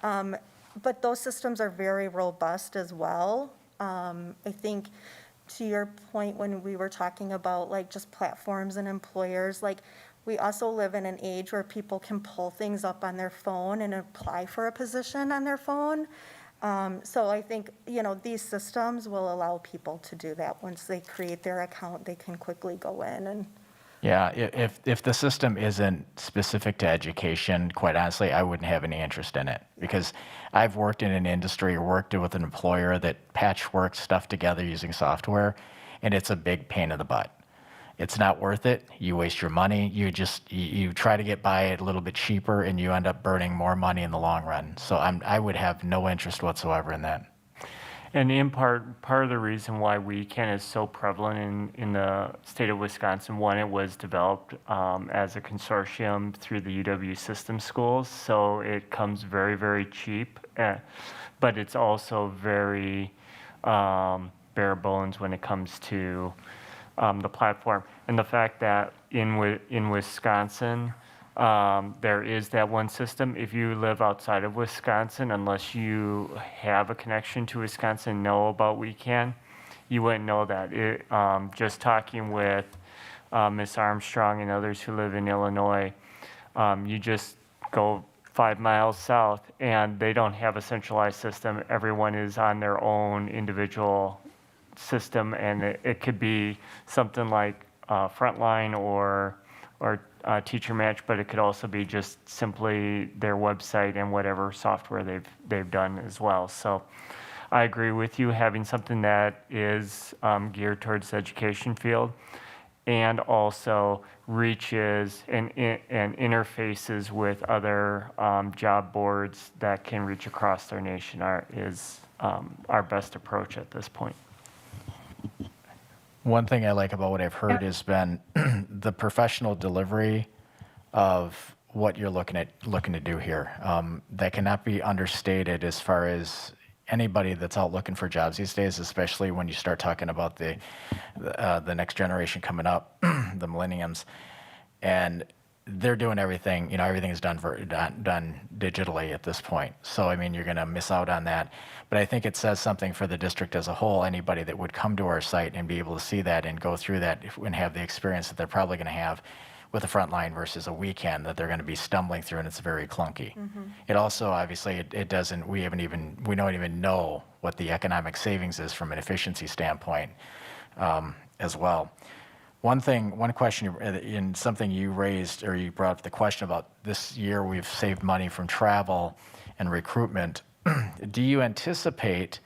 But those systems are very robust as well. I think to your point when we were talking about like just platforms and employers, like we also live in an age where people can pull things up on their phone and apply for a position on their phone. So I think, these systems will allow people to do that. Once they create their account, they can quickly go in and. Yeah, if the system isn't specific to education, quite honestly, I wouldn't have any interest in it because I've worked in an industry or worked with an employer that patchworks stuff together using software, and it's a big pain in the butt. It's not worth it. You waste your money. You try to get by it a little bit cheaper, and you end up burning more money in the long run. So I would have no interest whatsoever in that. And in part of the reason why WeCan is so prevalent in the state of Wisconsin, one, it was developed as a consortium through the UW system schools, so it comes very, very cheap, but it's also very bare bones when it comes to the platform. And the fact that in Wisconsin, there is that one system. If you live outside of Wisconsin, unless you have a connection to Wisconsin, know about WeCan, you wouldn't know that. Just talking with Ms. Armstrong and others who live in Illinois, you just go 5 miles south and they don't have a centralized system. Everyone is on their own individual system, and it could be something like Frontline or Teacher Match, but it could also be just simply their website and whatever software they've done as well. So I agree with you, having something that is geared towards the education field and also reaches and interfaces with other job boards that can reach across our nation is our best approach at this point. One thing I like about what I've heard has been the professional delivery of what you're looking to do here. That cannot be understated as far as anybody that's out looking for jobs these days, especially when you start talking about the next generation coming up, the millenniums, and they're doing everything. Everything is done digitally at this point. So I mean, you're going to miss out on that. But I think it says something for the district as a whole. Anybody that would come to our site and be able to see that and go through that and have the experience that they're probably going to have with a Frontline versus a WeCan that they're going to be stumbling through, and it's very clunky. Mm-hmm. It also obviously it doesn't. We don't even know what the economic savings is from an efficiency standpoint as well. One question, in something you raised, or you brought up the question about this year we've saved money from travel and recruitment. Do you anticipate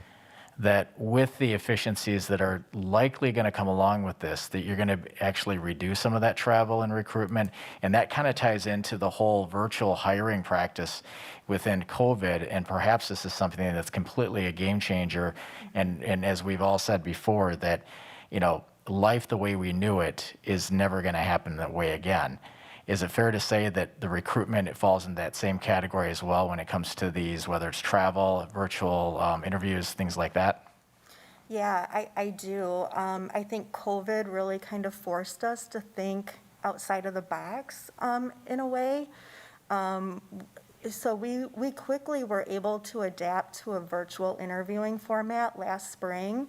that with the efficiencies that are likely going to come along with this, that you're going to actually reduce some of that travel and recruitment? And that kind of ties into the whole virtual hiring practice within COVID. And perhaps this is something that's completely a game changer. And as we've all said before, that, life the way we knew it is never going to happen that way again. Is it fair to say that the recruitment, it falls in that same category as well when it comes to these, whether it's travel, virtual interviews, things like that? Yeah, I do. I think COVID really kind of forced us to think outside of the box in a way. So we quickly were able to adapt to a virtual interviewing format last spring.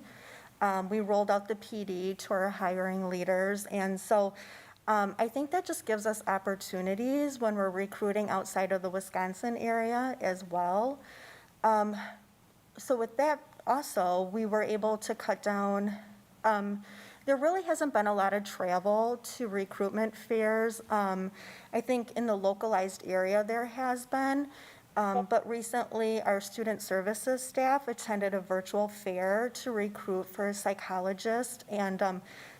We rolled out the PD to our hiring leaders. And so I think that just gives us opportunities when we're recruiting outside of the Wisconsin area as well. So with that also, we were able to cut down, there really hasn't been a lot of travel to recruitment fairs. I think in the localized area there has been, but recently our student services staff attended a virtual fair to recruit for a psychologist, and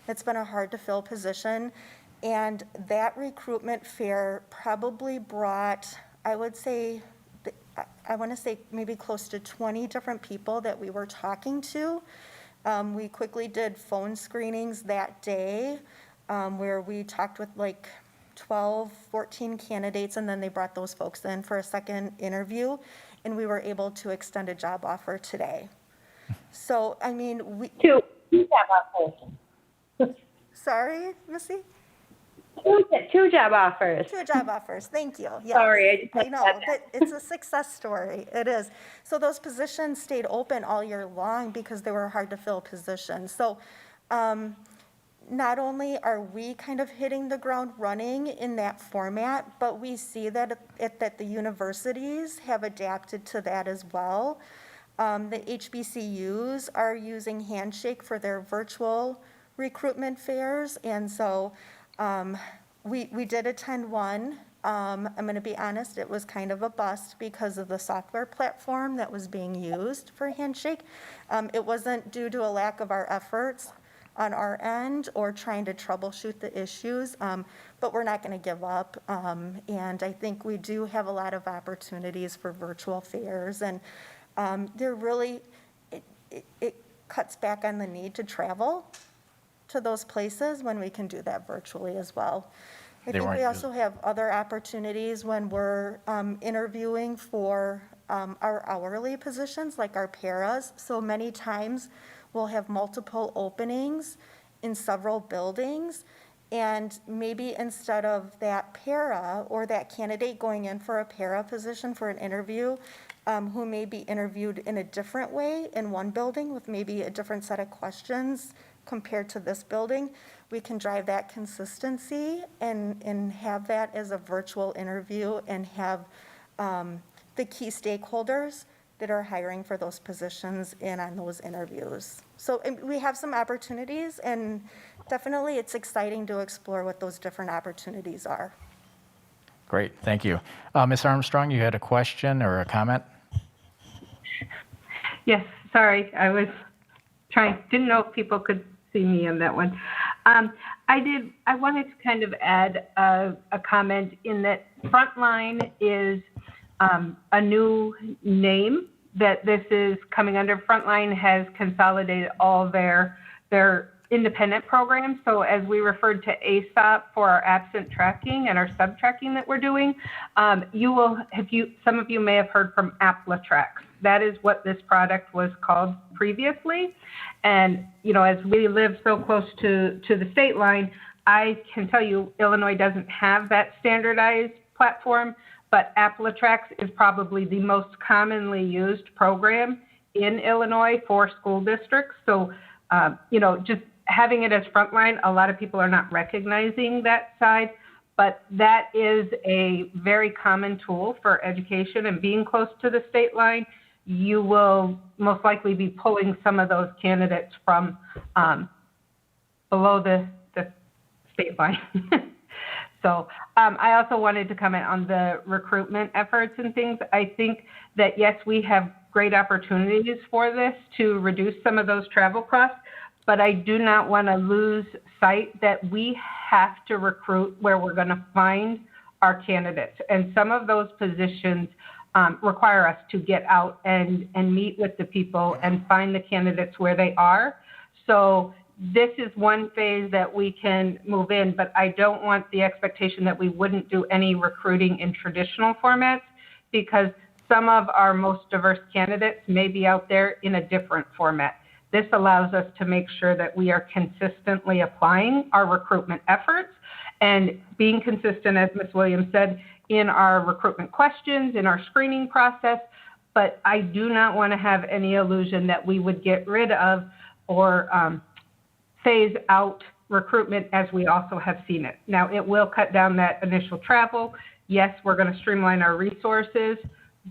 it's been a hard to fill position. And that recruitment fair probably brought, I would say, I want to say maybe close to 20 different people that we were talking to. We quickly did phone screenings that day where we talked with like 12, 14 candidates, and then they brought those folks in for a second interview, and we were able to extend a job offer today. So, I mean, Two job offers. sorry, Missy? Two job offers. Two job offers, thank you. Yes. Sorry, I just I had to know, add that. it's a success story, it is. So those positions stayed open all year long because they were hard to fill positions. So not only are we kind of hitting the ground running in that format, but we see that that the universities have adapted to that as well. The HBCUs are using Handshake for their virtual recruitment fairs, and so we did attend one. I'm going to be honest, it was kind of a bust because of the software platform that was being used for Handshake. It wasn't due to a lack of our efforts on our end or trying to troubleshoot the issues, but we're not going to give up. And I think we do have a lot of opportunities for virtual fairs, and they're really, it cuts back on the need to travel to those places when we can do that virtually as well. I think we also have other opportunities when we're interviewing for our hourly positions, like our paras. So many times we'll have multiple openings in several buildings, and maybe instead of that para or that candidate going in for a para position for an interview, who may be interviewed in a different way in one building with maybe a different set of questions compared to this building, we can drive that consistency and have that as a virtual interview and have the key stakeholders that are hiring for those positions in on those interviews. So we have some opportunities, and definitely it's exciting to explore what those different opportunities are. Great, thank you. Ms. Armstrong, you had a question or a comment? Yes, sorry, I was didn't know if people could see me on that one. I wanted to kind of add a comment in that Frontline is a new name that this is coming under. Frontline has consolidated all their independent programs. So as we referred to ASOP for our absent tracking and our sub-tracking that we're doing, some of you may have heard from AppleTrax. That is what this product was called previously. And, as we live so close to the state line, I can tell you Illinois doesn't have that standardized platform, but AppleTrax is probably the most commonly used program in Illinois for school districts. So, just having it as Frontline, a lot of people are not recognizing that side, but that is a very common tool for education, and being close to the state line, you will most likely be pulling some of those candidates from below the state line. So I also wanted to comment on the recruitment efforts and things. I think that, yes, we have great opportunities for this to reduce some of those travel costs, but I do not want to lose sight that we have to recruit where we're going to find our candidates. And some of those positions require us to get out and meet with the people and find the candidates where they are. So this is one phase that we can move in, but I don't want the expectation that we wouldn't do any recruiting in traditional formats, because some of our most diverse candidates may be out there in a different format. This allows us to make sure that we are consistently applying our recruitment efforts and being consistent, as Ms. Williams said, in our recruitment questions, in our screening process. But I do not want to have any illusion that we would get rid of or phase out recruitment as we also have seen it. Now, it will cut down that initial travel. Yes, we're going to streamline our resources,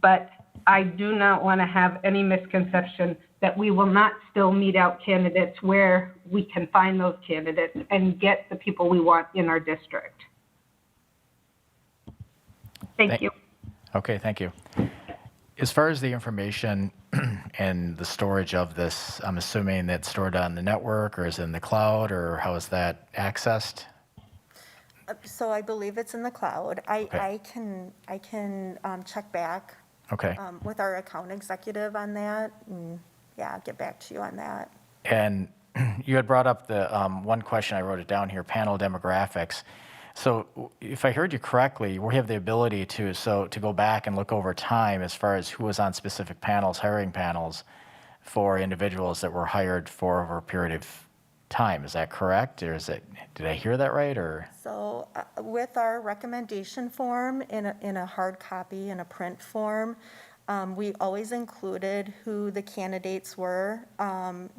but I do not want to have any misconception that we will not still meet out candidates where we can find those candidates and get the people we want in our district. Thank you. Okay, thank you. As far as the information and the storage of this, I'm assuming that's stored on the network or is it in the cloud, or how is that accessed? So I believe it's in the cloud. Okay. I can check back Okay. with our account executive on that, and yeah, get back to you on that. And you had brought up the one question, I wrote it down here, panel demographics. So if I heard you correctly, we have the ability to go back and look over time as far as who was on specific panels, hiring panels for individuals that were hired for over a period of time. Is that correct? Or did I hear that right? Or So with our recommendation form in a hard copy, in a print form, we always included who the candidates were I'm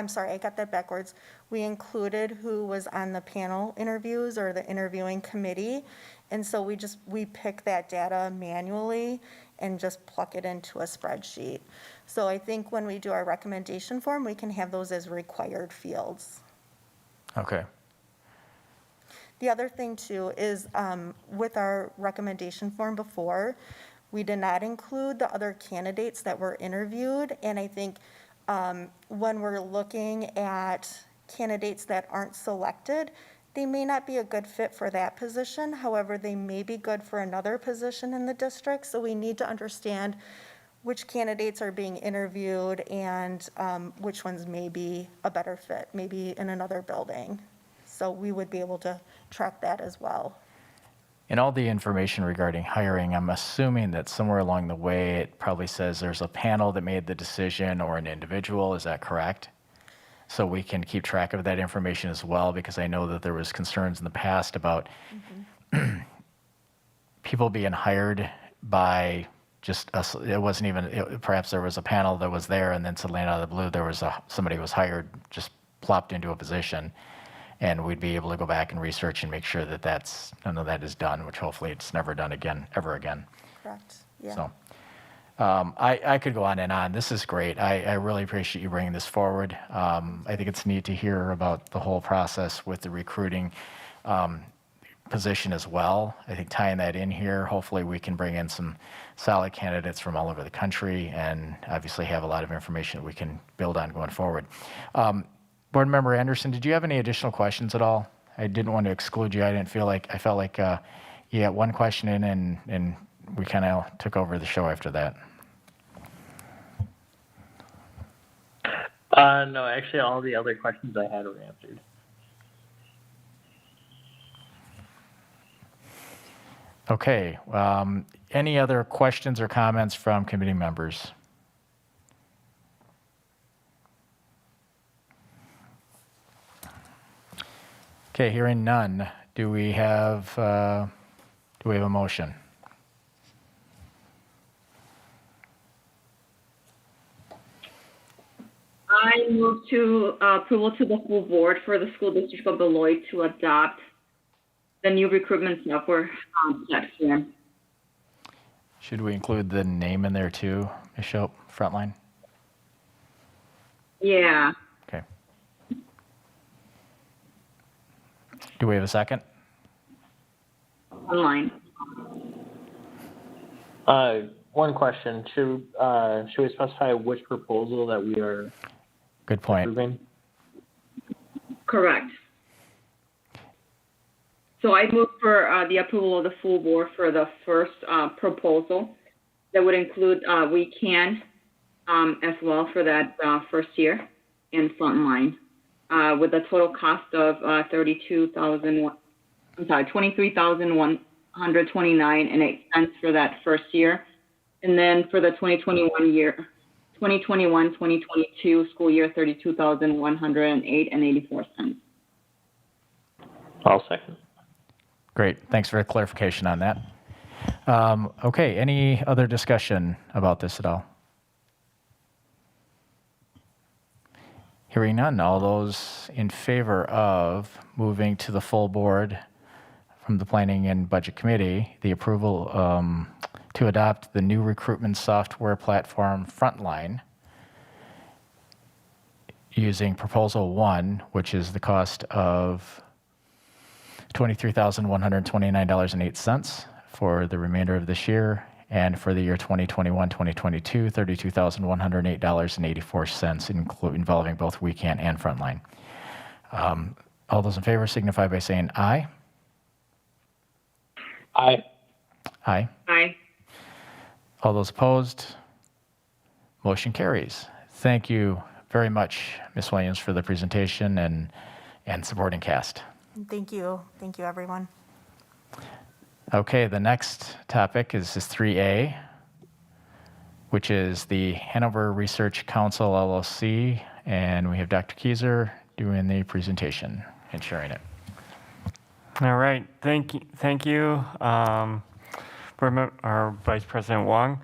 sorry, I got that backwards. We included who was on the panel interviews or the interviewing committee. And so we pick that data manually and just pluck it into a spreadsheet. So I think when we do our recommendation form, we can have those as required fields. okay. The other thing too is with our recommendation form before, we did not include the other candidates that were interviewed. And I think when we're looking at candidates that aren't selected, they may not be a good fit for that position. However, they may be good for another position in the district. So we need to understand which candidates are being interviewed and which ones may be a better fit, maybe in another building. So we would be able to track that as well. In all the information regarding hiring, I'm assuming that somewhere along the way, it probably says there's a panel that made the decision or an individual. Is that correct? So we can keep track of that information as well, because I know that there was concerns in the past about people being hired by just us. It wasn't even, perhaps there was a panel that was there and then suddenly out of the blue, there was somebody who was hired, just plopped into a position. And we'd be able to go back and research and make sure that none of that is done, which hopefully it's never done again, ever again. Correct, yeah. So I could go on and on. This is great. I really appreciate you bringing this forward. I think it's neat to hear about the whole process with the recruiting position as well. I think tying that in here, hopefully we can bring in some solid candidates from all over the country and obviously have a lot of information that we can build on going forward. Board Member Anderson, did you have any additional questions at all? I didn't want to exclude you. I felt like you got one question in and we kind of took over the show after that. No, actually all the other questions I had were answered. Okay. Any other questions or comments from committee members? Okay, hearing none. Do we have a motion? I move to approval to the full board for the school district of Beloit to adopt the new recruitment software platform. Should we include the name in there too, Ms. Shope, Frontline? Yeah. Okay. Do we have a second? Online. One question. Should we specify which proposal that we are Good point. approving? Correct. So I move for the approval of the full board for the first proposal that would include We Can as well for that first year in Frontline with a total cost of $23,129.08 for that first year. And then for the 2021 2021-2022 school year, $32,108.84. I'll second. Great. Thanks for the clarification on that. Okay, any other discussion about this at all? Hearing none, all those in favor of moving to the full board from the Planning and Budget Committee, the approval to adopt the new recruitment software platform Frontline using Proposal 1, which is the cost of $23,129.08 for the remainder of this year, and for the year 2021-2022, $32,108.84, involving both Weekend and Frontline. All those in favor signify by saying aye. Aye. Aye. Aye. All those opposed? Motion carries. Thank you very much, Ms. Williams, for the presentation and supporting CAST. Thank you. Thank you, everyone. Okay, the next topic is 3A, which is the Hanover Research Council LLC, and we have Dr. Kieser doing the presentation and sharing it. All right, thank you, our Vice President Wong.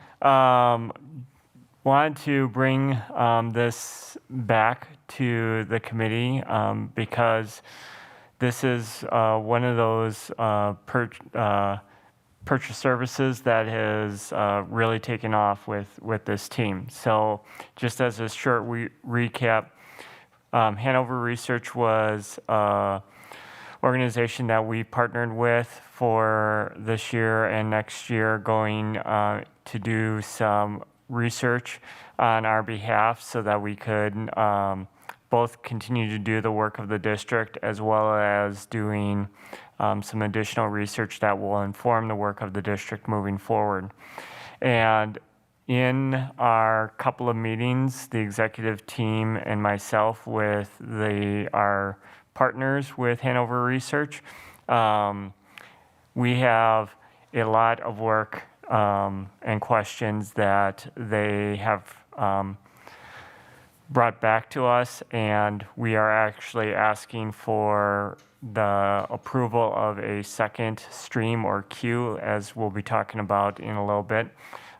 Wanted to bring this back to the committee because this is one of those purchase services that has really taken off with this team. So just as a short recap, Hanover Research was an organization that we partnered with for this year and next year, going to do some research on our behalf so that we could both continue to do the work of the district, as well as doing some additional research that will inform the work of the district moving forward. And in our couple of meetings, the executive team and myself with our partners with Hanover Research, we have a lot of work and questions that they have brought back to us, and we are actually asking for the approval of a second stream or queue, as we'll be talking about in a little bit,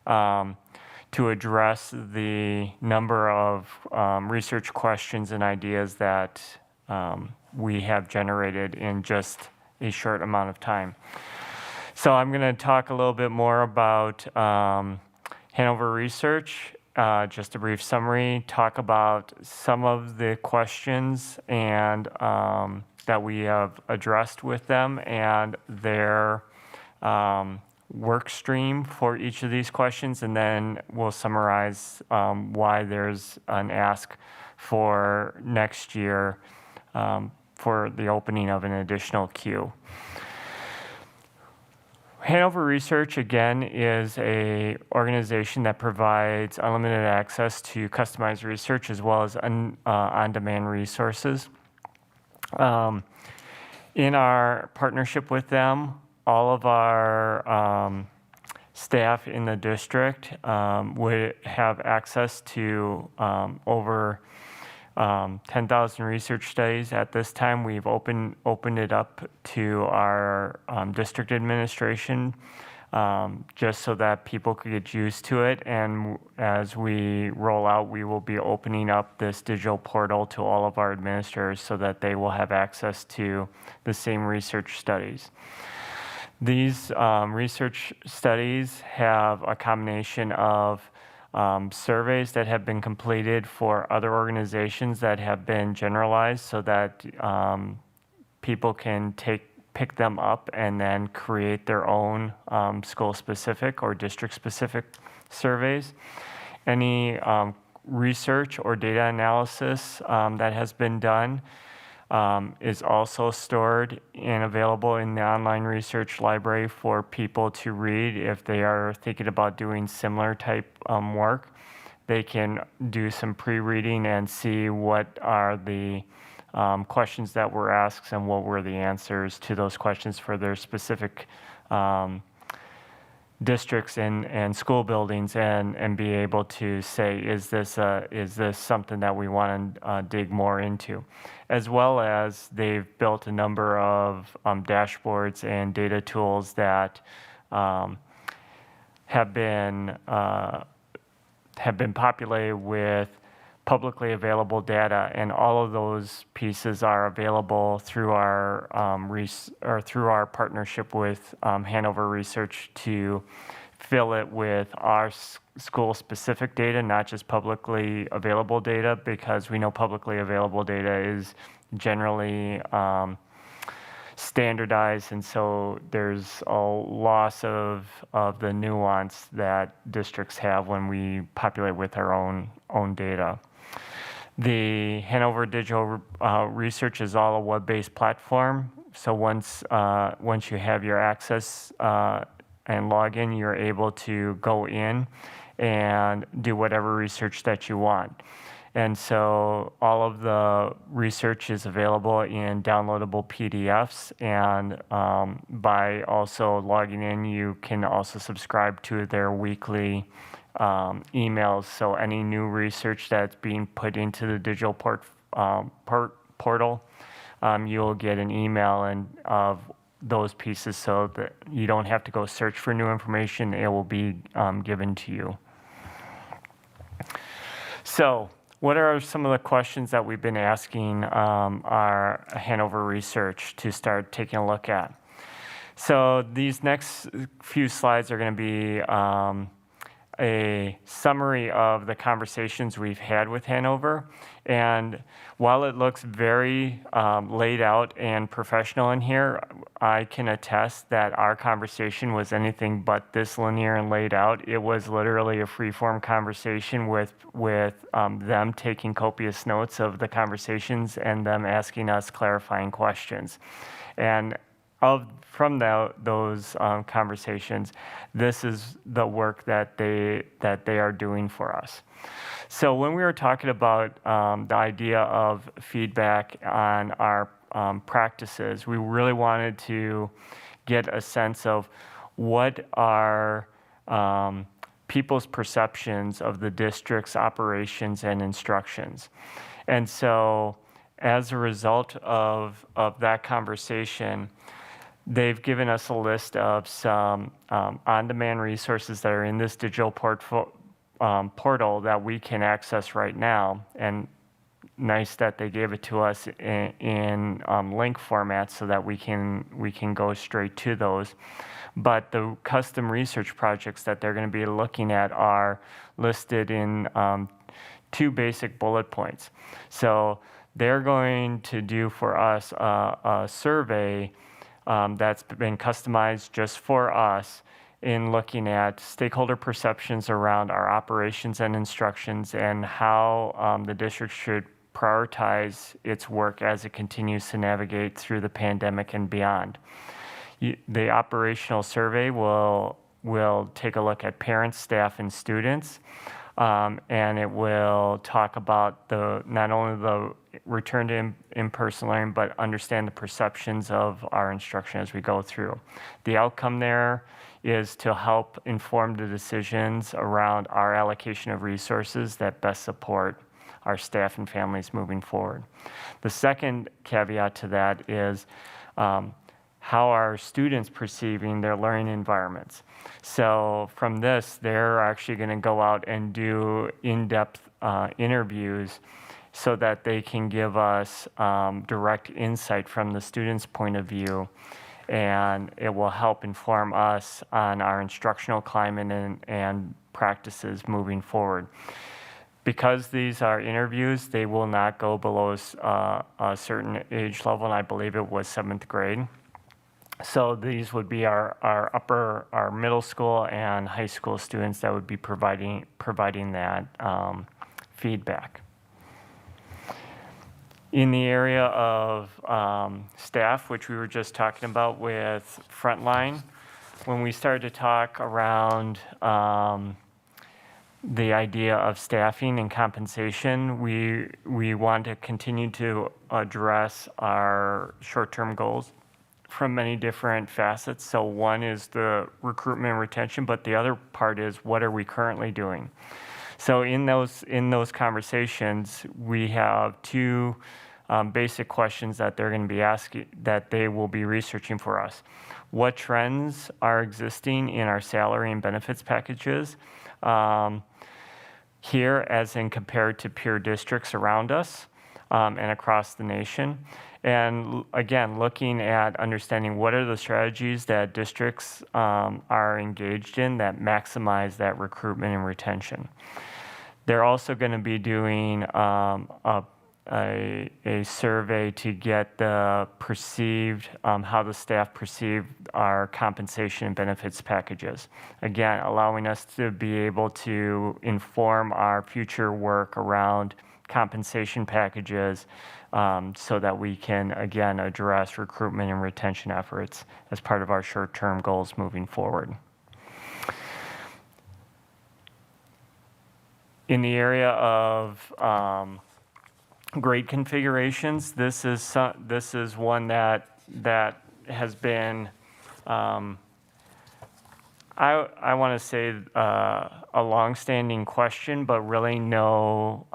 to address the number of research questions and ideas that we have generated in just a short amount of time. So I'm going to talk a little bit more about Hanover Research. Just a brief summary, talk about some of the questions and that we have addressed with them and their work stream for each of these questions, and then we'll summarize why there's an ask for next year for the opening of an additional queue. Hanover Research, again, is an organization that provides unlimited access to customized research as well as on-demand resources. In our partnership with them, all of our staff in the district would have access to over 10,000 research studies. At this time, we've opened it up to our district administration, just so that people could get used to it. And as we roll out, we will be opening up this digital portal to all of our administrators so that they will have access to the same research studies. These research studies have a combination of surveys that have been completed for other organizations that have been generalized so that people can pick them up and then create their own school-specific or district-specific surveys. Any research or data analysis that has been done is also stored and available in the online research library for people to read if they are thinking about doing similar type work. They can do some pre-reading and see what are the questions that were asked and what were the answers to those questions for their specific districts and school buildings and be able to say, is this something that we want to dig more into? As well as they've built a number of dashboards and data tools that have been populated with publicly available data, and all of those pieces are available through our through our partnership with Hanover Research to fill it with our school-specific data, not just publicly available data, because we know publicly available data is generally standardized, and so there's a loss of the nuance that districts have when we populate with our own data. The Hanover Digital Research is all a web-based platform. So once you have your access and login, you're able to go in and do whatever research that you want. And so all of the research is available in downloadable PDFs, and by also logging in, you can also subscribe to their weekly emails. So any new research that's being put into the digital portal, you'll get an email of those pieces, so that you don't have to go search for new information. It will be given to you. So what are some of the questions that we've been asking our Hanover Research to start taking a look at? So these next few slides are going to be a summary of the conversations we've had with Hanover. And while it looks very laid out and professional in here, I can attest that our conversation was anything but this linear and laid out. It was literally a free-form conversation with them taking copious notes of the conversations and them asking us clarifying questions. And from those conversations, this is the work that they are doing for us. So when we were talking about the idea of feedback on our practices, we really wanted to get a sense of what are people's perceptions of the district's operations and instructions. And so as a result of that conversation, they've given us a list of some on-demand resources that are in this digital portal that we can access right now. And nice that they gave it to us in link format so that we can go straight to those. But the custom research projects that they're going to be looking at are listed in 2 basic bullet points. So they're going to do for us a survey that's been customized just for us in looking at stakeholder perceptions around our operations and instructions, and how the district should prioritize its work as it continues to navigate through the pandemic and beyond. The operational survey will take a look at parents, staff, and students, and it will talk about not only the return to in-person learning, but understand the perceptions of our instruction as we go through. The outcome there is to help inform the decisions around our allocation of resources that best support our staff and families moving forward. The second caveat to that is how are students perceiving their learning environments. So from this, they're actually going to go out and do in-depth interviews so that they can give us direct insight from the student's point of view, and it will help inform us on our instructional climate and practices moving forward. Because these are interviews, they will not go below a certain age level, and I believe it was 7th grade. So these would be our middle school and high school students that would be providing that feedback. In the area of staff, which we were just talking about with Frontline, when we started to talk around the idea of staffing and compensation, we want to continue to address our short-term goals from many different facets. So one is the recruitment and retention, but the other part is what are we currently doing? So in those conversations, we have two basic questions that they're going to be asking, that they will be researching for us. What trends are existing in our salary and benefits packages here as in compared to peer districts around us and across the nation? And again, looking at understanding what are the strategies that districts are engaged in that maximize that recruitment and retention. They're also going to be doing a survey to get the perceived, how the staff perceive our compensation and benefits packages. Again, allowing us to be able to inform our future work around compensation packages so that we can, again, address recruitment and retention efforts as part of our short-term goals moving forward. In the area of grade configurations, this is one that has been, I want to say a longstanding question, but really no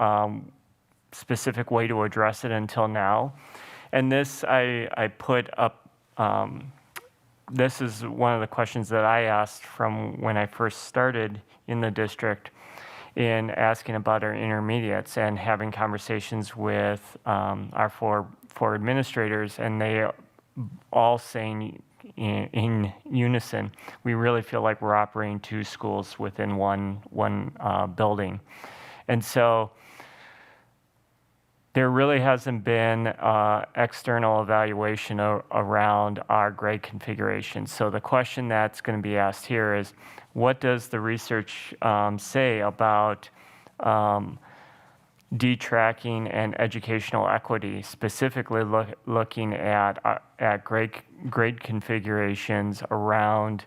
specific way to address it until now. And this I put up. This is one of the questions that I asked from when I first started in the district, in asking about our intermediates and having conversations with our four administrators, and they all saying in unison, we really feel like we're operating two schools within one building. And so there really hasn't been external evaluation around our grade configuration. So the question that's going to be asked here is, what does the research say about detracking and educational equity, specifically looking at grade configurations around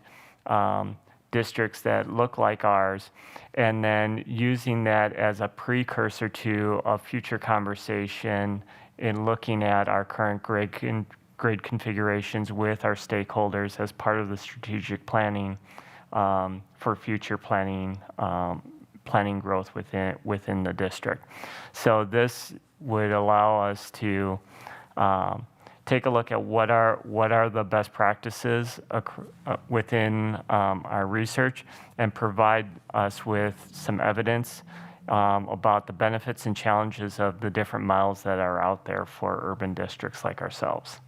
districts that look like ours, and then using that as a precursor to a future conversation in looking at our current grade configurations with our stakeholders as part of the strategic planning for future planning growth within the district. So this would allow us to take a look at what are the best practices within our research, and provide us with some evidence about the benefits and challenges of the different models that are out there for urban districts like ourselves.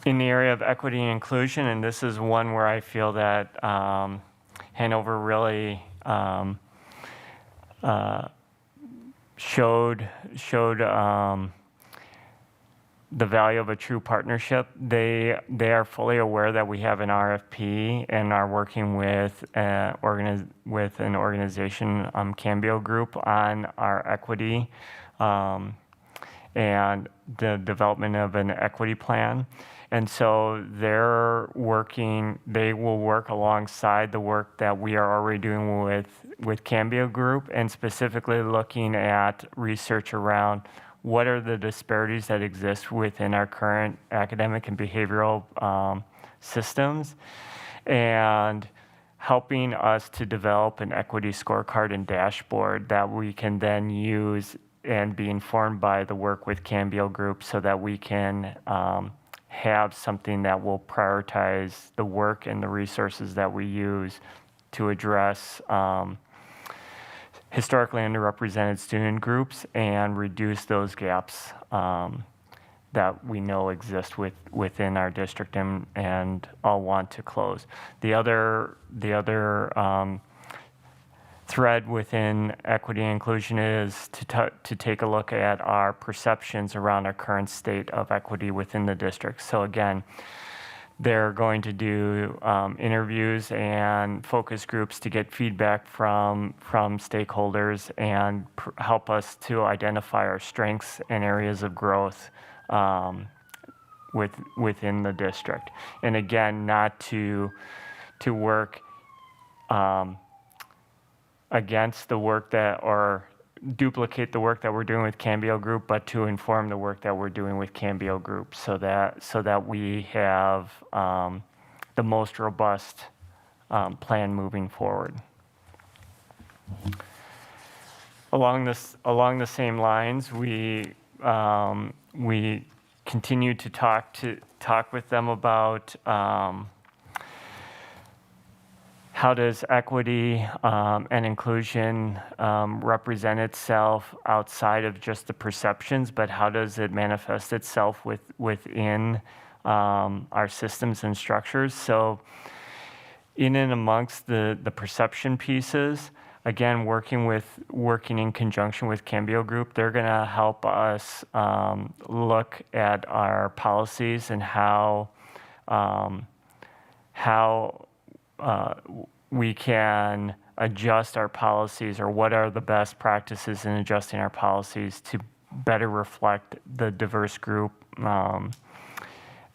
In the area of equity and inclusion, and this is one where I feel that Hanover really showed the value of a true partnership. They are fully aware that we have an RFP and are working with an organization, Cambio Group, on our equity and the development of an equity plan. And so they will work alongside the work that we are already doing with Cambio Group, and specifically looking at research around what are the disparities that exist within our current academic and behavioral systems, and helping us to develop an equity scorecard and dashboard that we can then use and be informed by the work with Cambio Group, so that we can have something that will prioritize the work and the resources that we use to address historically underrepresented student groups and reduce those gaps that we know exist within our district and all want to close. The other thread within equity and inclusion is to take a look at our perceptions around our current state of equity within the district. So again, they're going to do interviews and focus groups to get feedback from stakeholders and help us to identify our strengths and areas of growth within the district. And again, not to work against the work that, or duplicate the work that we're doing with Cambio Group, but to inform the work that we're doing with Cambio Group, so that we have the most robust plan moving forward. Along the same lines, we continue to talk with them about how does equity and inclusion represent itself outside of just the perceptions, but how does it manifest itself within our systems and structures? So in and amongst the perception pieces, again, working in conjunction with Cambio Group, they're going to help us look at our policies and how we can adjust our policies, or what are the best practices in adjusting our policies to better reflect the diverse group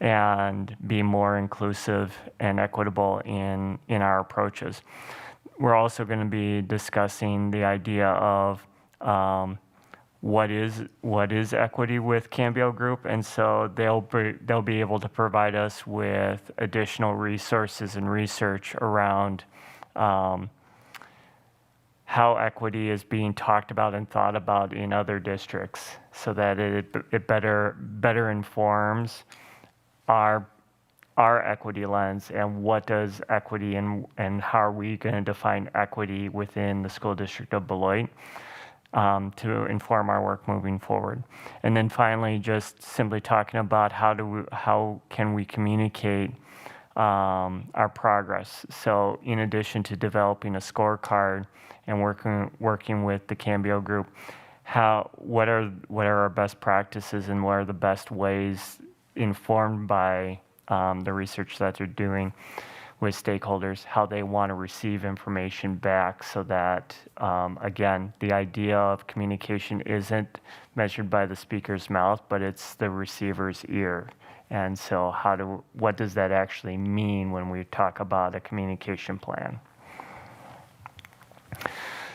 and be more inclusive and equitable in our approaches. We're also going to be discussing the idea of what is equity with Cambio Group, and so they'll be able to provide us with additional resources and research around how equity is being talked about and thought about in other districts, so that it better informs our equity lens, and what does equity and how are we going to define equity within the school district of Beloit to inform our work moving forward. And then finally, just simply talking about how can we communicate our progress. So in addition to developing a scorecard and working with the Cambio Group, what are our best practices, and what are the best ways, informed by the research that they're doing with stakeholders, how they want to receive information back, so that, again, the idea of communication isn't measured by the speaker's mouth, but it's the receiver's ear. And so what does that actually mean when we talk about a communication plan?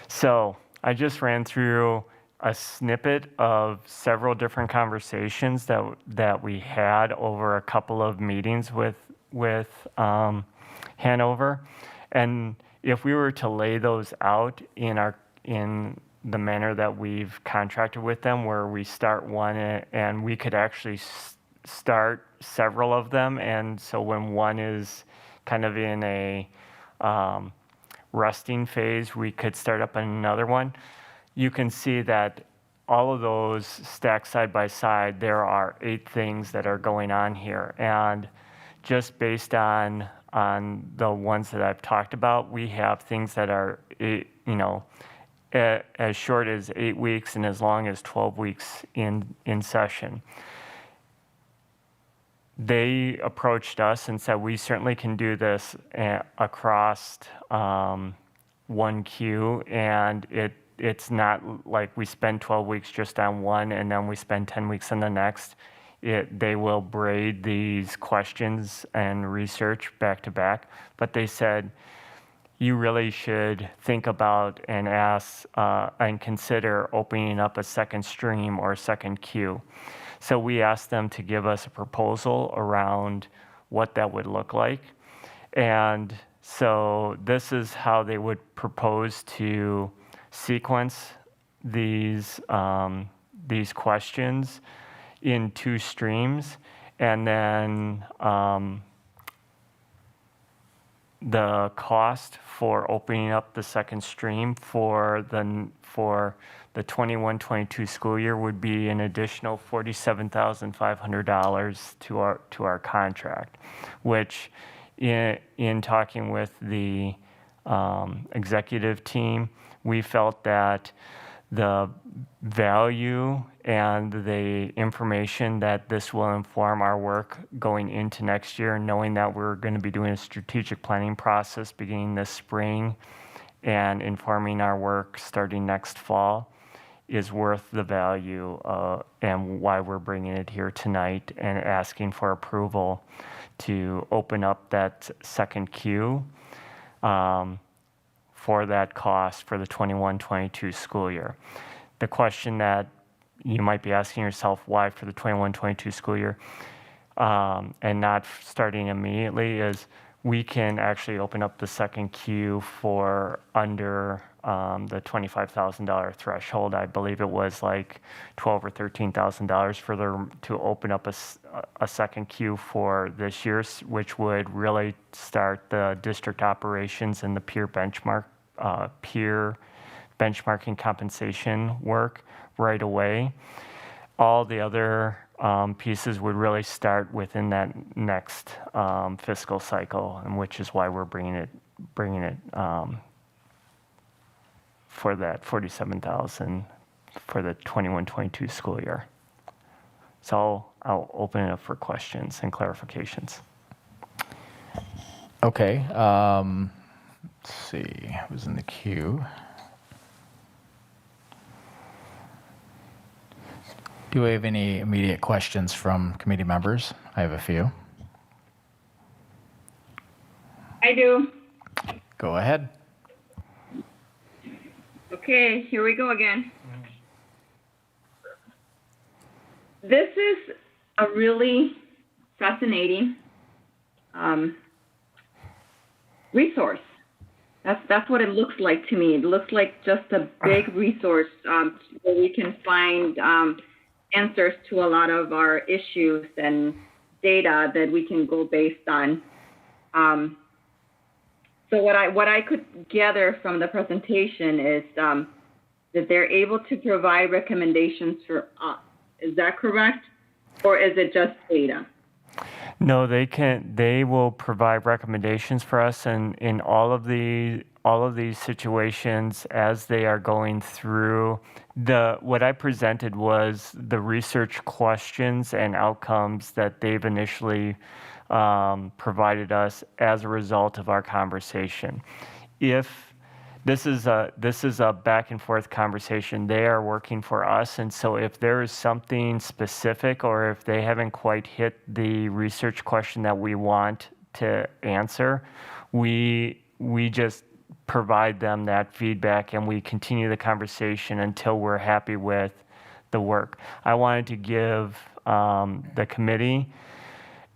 So I just ran through a snippet of several different conversations that we had over a couple of meetings with Hanover, and if we were to lay those out in the manner that we've contracted with them, where we start one and we could actually start several of them, and so when one is kind of in a resting phase, we could start up another one. You can see that all of those stacked side by side, there are 8 things that are going on here. And just based on the ones that I've talked about, we have things that are, as short as 8 weeks and as long as 12 weeks in session. They approached us and said, we certainly can do this across one queue, and it's not like we spend 12 weeks just on one and then we spend 10 weeks on the next. They will braid these questions and research back to back. But they said, you really should think about and ask and consider opening up a second stream or a second queue. So we asked them to give us a proposal around what that would look like. And so this is how they would propose to sequence these questions in 2 streams, and then the cost for opening up the second stream for the 21-22 school year would be an additional $47,500 to our contract, which in talking with the executive team, we felt that the value and the information that this will inform our work going into next year, knowing that we're going to be doing a strategic planning process beginning this spring and informing our work starting next fall, is worth the value and why we're bringing it here tonight and asking for approval to open up that second queue for that cost for the 21-22 school year. the question that you might be asking yourself, why for the 21-22 school year, and not starting immediately, is we can actually open up the second queue for under the $25,000 threshold. I believe it was like $12,000 or $13,000 to open up a second queue for this year, which would really start the district operations and the peer benchmarking compensation work right away. All the other pieces would really start within that next fiscal cycle, and which is why we're bringing it for that 47,000 for the 21-22 school year. So I'll open it up for questions and clarifications. Okay. Let's see. Who's in the queue? Do we have any immediate questions from committee members? I have a few. I do. Go ahead. Okay, here we go again. This is a really fascinating resource. That's what it looks like to me. It looks like just a big resource where we can find answers to a lot of our issues and data that we can go based on. So what I could gather from the presentation is that they're able to provide recommendations for us. Is that correct? Or is it just data? No, they will provide recommendations for us, and in all of these situations as they are going through what I presented was the research questions and outcomes that they've initially provided us as a result of our conversation. If this is a back and forth conversation, they are working for us, and so if there is something specific or if they haven't quite hit the research question that we want to answer, we just provide them that feedback and we continue the conversation until we're happy with the work. I wanted to give the committee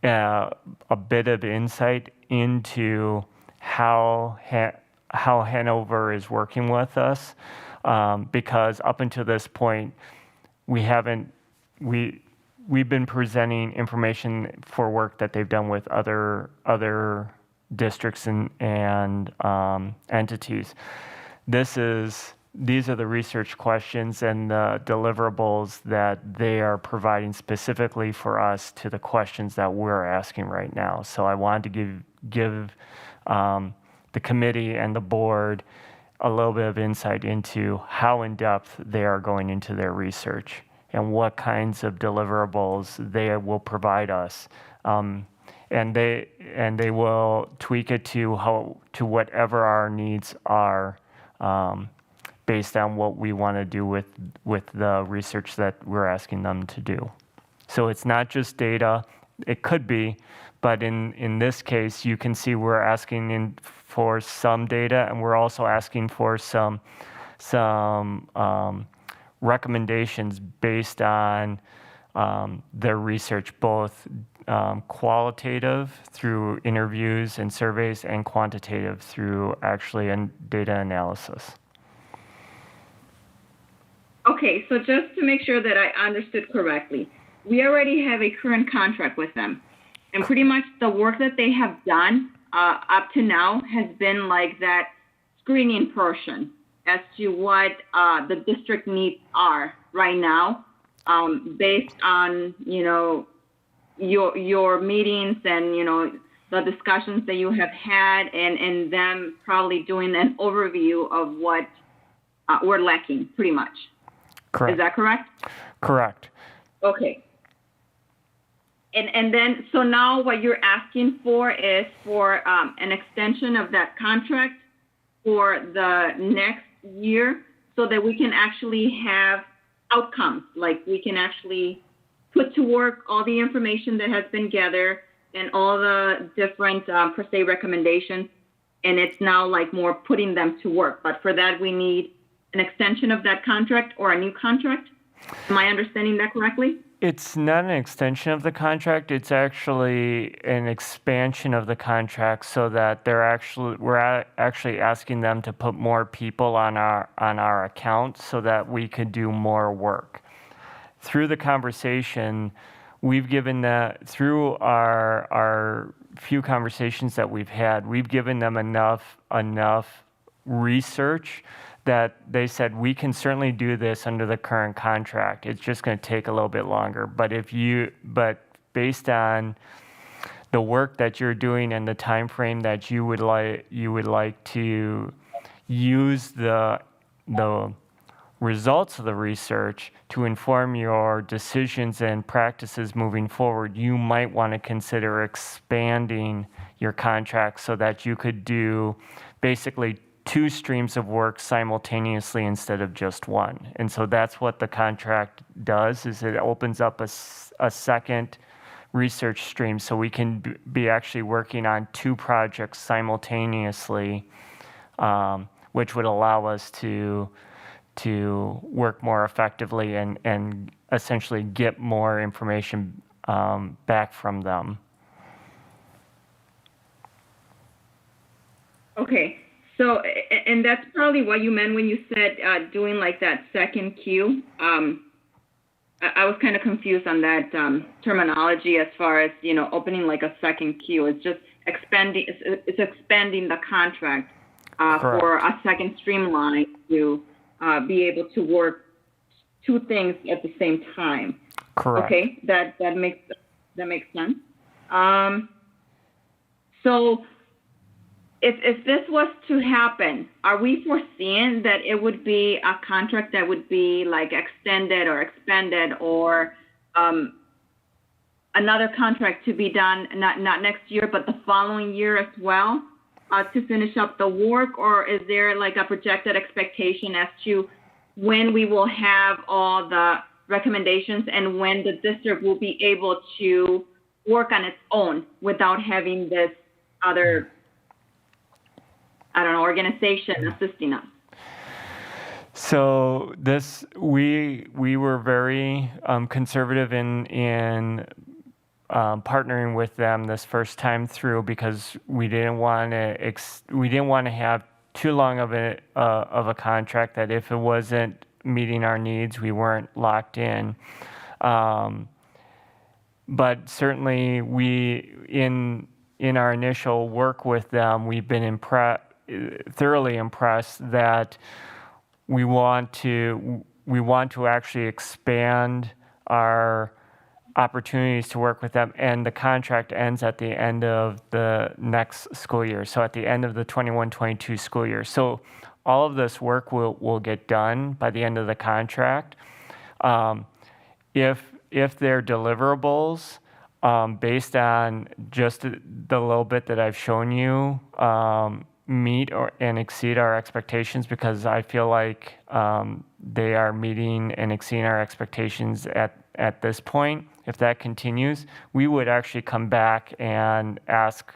a bit of insight into how Hanover is working with us, because up until this point, we've been presenting information for work that they've done with other districts and entities. These are the research questions and the deliverables that they are providing specifically for us to the questions that we're asking right now. So I wanted to give the committee and the board a little bit of insight into how in depth they are going into their research and what kinds of deliverables they will provide us. And they will tweak it to whatever our needs are, based on what we want to do with the research that we're asking them to do. So it's not just data. It could be, but in this case, you can see we're asking for some data, and we're also asking for some recommendations based on their research, both qualitative through interviews and surveys and quantitative through actually data analysis. Okay, so just to make sure that I understood correctly, we already have a current contract with them. And pretty much the work that they have done up to now has been like that screening portion as to what the district needs are right now, based on, your meetings and, the discussions that you have had and them probably doing an overview of what we're lacking, pretty much. Correct. Is that correct? Correct. Okay. And then, so now what you're asking for is for an extension of that contract for the next year so that we can actually have outcomes, like we can actually put to work all the information that has been gathered and all the different, per se, recommendations. And it's now like more putting them to work. But for that, we need an extension of that contract or a new contract? Am I understanding that correctly? It's not an extension of the contract. It's actually an expansion of the contract so that we're actually asking them to put more people on our account so that we could do more work. Through the conversation, through our few conversations that we've had, we've given them enough research that they said we can certainly do this under the current contract. It's just going to take a little bit longer. But based on the work that you're doing and the time frame that you would like to use the results of the research to inform your decisions and practices moving forward, you might want to consider expanding your contract so that you could do basically 2 streams of work simultaneously instead of just one. And so that's what the contract does, is it opens up a second research stream so we can be actually working on 2 projects simultaneously, which would allow us to work more effectively and essentially get more information back from them. Okay. So, and that's probably what you meant when you said doing like that second queue. I was kind of confused on that terminology as far as, opening like a second queue. It's just expanding the contract for a second streamline to be able to work 2 things at the same time. Correct. Okay, that makes sense. So if this was to happen, are we foreseeing that it would be a contract that would be like extended or expanded, or another contract to be done not next year but the following year as well to finish up the work? Or is there like a projected expectation as to when we will have all the recommendations and when the district will be able to work on its own without having this other organization assisting us? So we were very conservative in partnering with them this first time through because we didn't want to have too long of a contract that if it wasn't meeting our needs, we weren't locked in. But certainly in our initial work with them, we've been thoroughly impressed that we want to actually expand our opportunities to work with them, and the contract ends at the end of the next school year, so at the end of the 21-22 school year. So all of this work will get done by the end of the contract. If they're deliverables, based on just the little bit that I've shown you, meet and exceed our expectations, because I feel like they are meeting and exceeding our expectations at this point. If that continues, we would actually come back and ask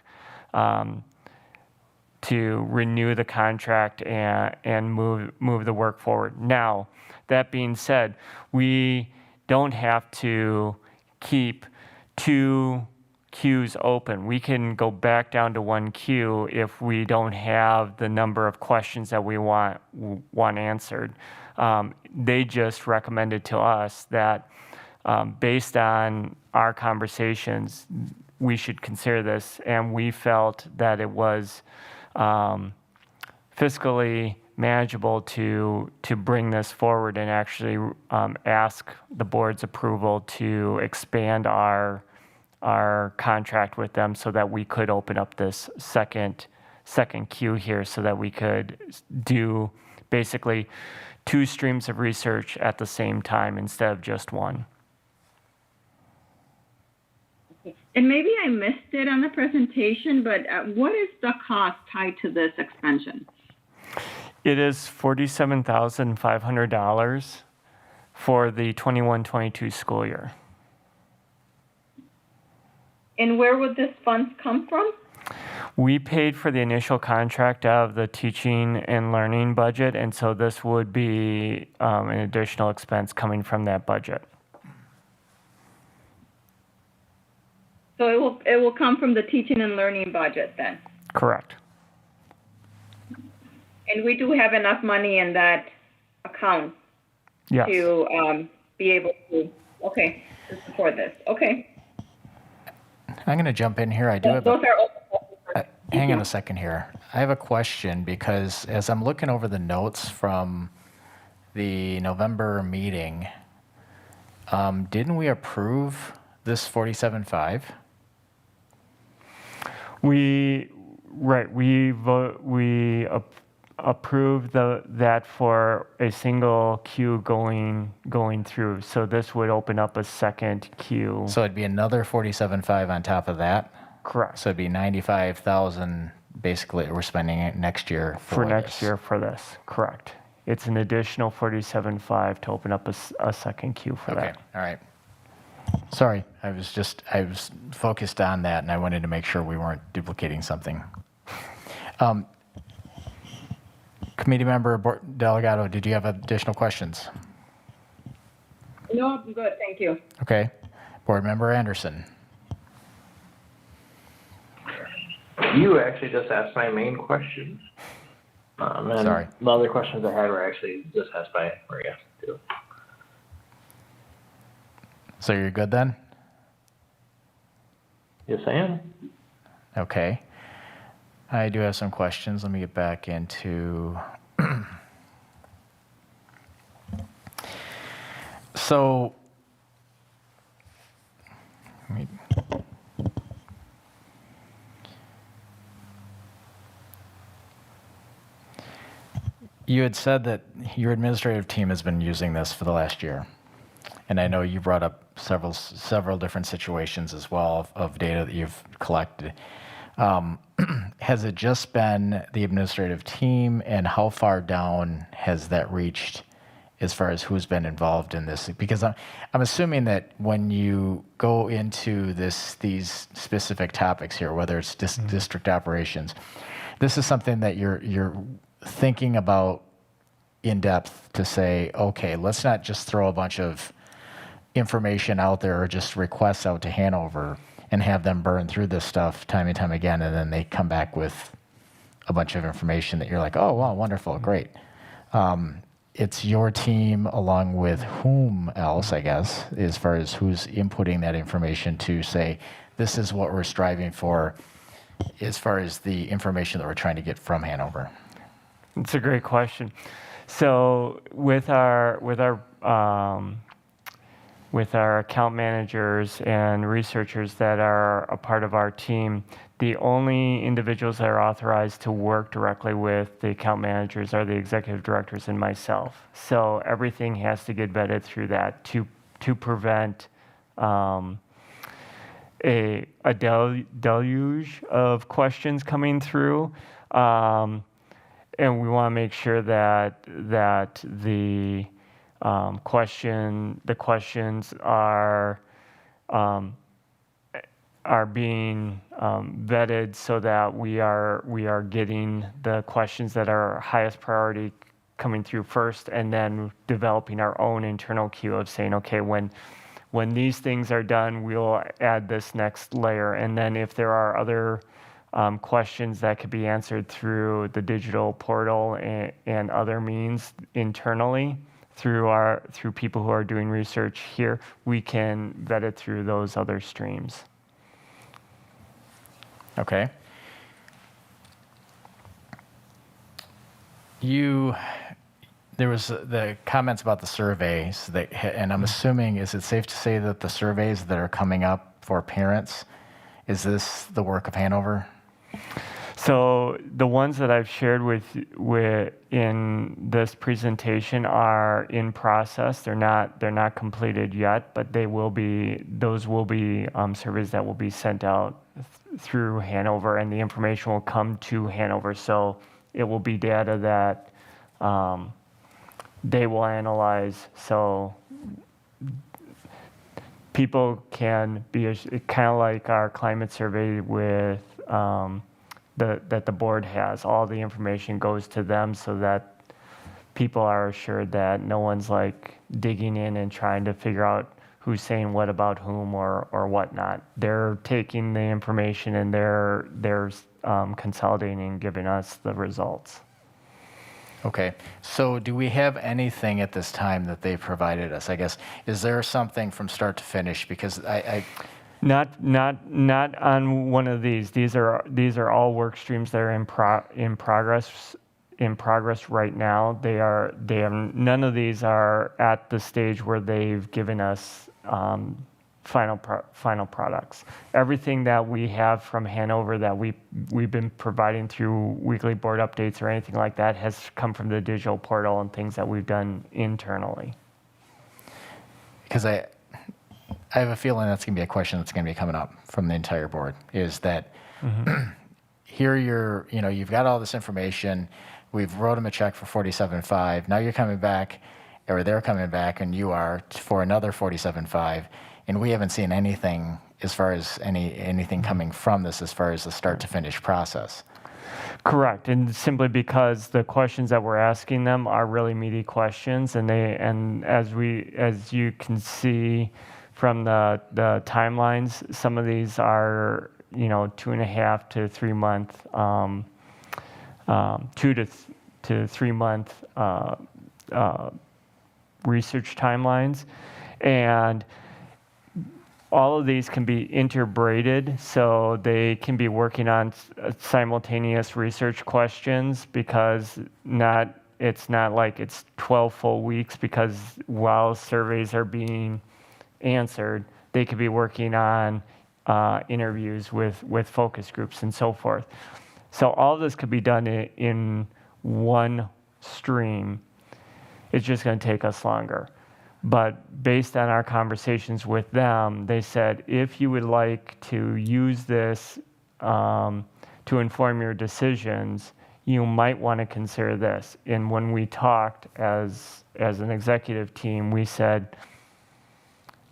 to renew the contract and move the work forward. Now, that being said, we don't have to keep 2 queues open. We can go back down to 1 queue if we don't have the number of questions that we want answered. They just recommended to us that based on our conversations, we should consider this, and we felt that it was fiscally manageable to bring this forward and actually ask the board's approval to expand our contract with them so that we could open up this second queue here so that we could do basically 2 streams of research at the same time instead of just 1. And maybe I missed it on the presentation, but what is the cost tied to this expansion? It is $47,500 for the 21-22 school year. And where would this funds come from? We paid for the initial contract of the teaching and learning budget, and so this would be an additional expense coming from that budget. So it will come from the teaching and learning budget then? Correct. And we do have enough money in that account Yes. to be able to, okay, to support this. Okay. I'm going to jump in here. I do have Those are open questions. hang on a second here. I have a question because as I'm looking over the notes from the November meeting, didn't we approve this 47.5? We approved that for a single queue going through. So this would open up a second queue. So it'd be another 47.5 on top of that. Correct. So it'd be 95,000 basically we're spending it next year For next this. year for this. Correct. It's an additional 47.5 to open up a second queue for Okay, that. all right. Sorry, I was focused on that and I wanted to make sure we weren't duplicating something. Committee member Delgado, did you have additional questions? No, I'm good, thank you. Okay. Board member Anderson. You actually just asked my main question. And Sorry. The other questions I had were actually just asked by Maria, too. So you're good then? Yes, I am. Okay. I do have some questions. Let me get back into. So, let me- you had said that your administrative team has been using this for the last year. And I know you brought up several different situations as well of data that you've collected. Has it just been the administrative team, and how far down has that reached as far as who's been involved in this? Because I'm assuming that when you go into these specific topics here, whether it's district operations, this is something that you're thinking about in depth to say, okay, let's not just throw a bunch of information out there or just requests out to Hanover and have them burn through this stuff time and time again, and then they come back with a bunch of information that you're like, oh, wow, wonderful, great. It's your team along with whom else, I guess, as far as who's inputting that information to say, this is what we're striving for as far as the information that we're trying to get from Hanover. It's a great question. So with our account managers and researchers that are a part of our team, the only individuals that are authorized to work directly with the account managers are the executive directors and myself. So everything has to get vetted through that to prevent a deluge of questions coming through. And we want to make sure that the questions are being vetted so that we are getting the questions that are highest priority coming through first, and then developing our own internal queue of saying, okay, when these things are done, we'll add this next layer. And then if there are other questions that could be answered through the digital portal and other means internally through people who are doing research here, we can vet it through those other streams. Okay. There was the comments about the surveys, and I'm assuming, is it safe to say that the surveys that are coming up for parents, is this the work of Hanover? So the ones that I've shared with in this presentation are in process. They're not completed yet, but those will be surveys that will be sent out through Hanover, and the information will come to Hanover. So it will be data that they will analyze. So people can be kind of like our climate survey with that the board has. All the information goes to them so that people are assured that no one's like digging in and trying to figure out who's saying what about whom or whatnot. They're taking the information and they're consolidating and giving us the results. Okay, so do we have anything at this time that they've provided us? I guess, is there something from start to finish? Because Not on one of these. These are all work streams that are in progress right now. They are none of these are at the stage where they've given us final products. Everything that we have from Hanover that we've been providing through weekly board updates or anything like that has come from the digital portal and things that we've done internally. because I have a feeling that's going to be a question that's going to be coming up from the entire board, is that here you've got all this information, we've wrote them a check for 47.5, now you're coming back, or they're coming back and you are for another 47.5, and we haven't seen anything as far as anything coming from this as far as the start to finish process. Correct, and simply because the questions that we're asking them are really meaty questions, and as you can see from the timelines, some of these are 2.5 to 3 month, 2 to 3 month research timelines, and all of these can be integrated, so they can be working on simultaneous research questions, because it's not like it's 12 full weeks, because while surveys are being answered, they could be working on interviews with focus groups and so forth. So all of this could be done in one stream. It's just going to take us longer. But based on our conversations with them, they said, if you would like to use this to inform your decisions, you might want to consider this. And when we talked as an executive team, we said,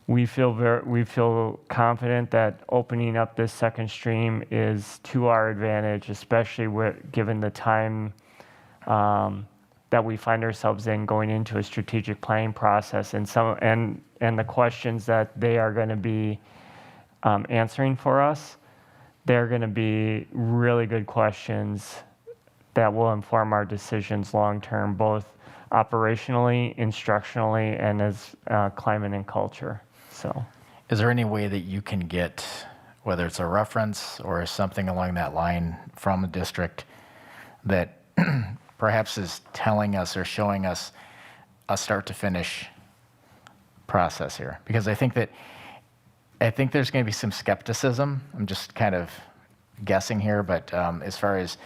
we feel confident that opening up this second stream is to our advantage, especially given the time that we find ourselves in going into a strategic planning process, and the questions that they are going to be answering for us. They're going to be really good questions that will inform our decisions long term, both operationally, instructionally, and as climate and culture. So, Is there any way that you can get, whether it's a reference or something along that line from a district that perhaps is telling us or showing us a start to finish process here? Because I think there's going to be some skepticism. I'm just kind of guessing here, but as far as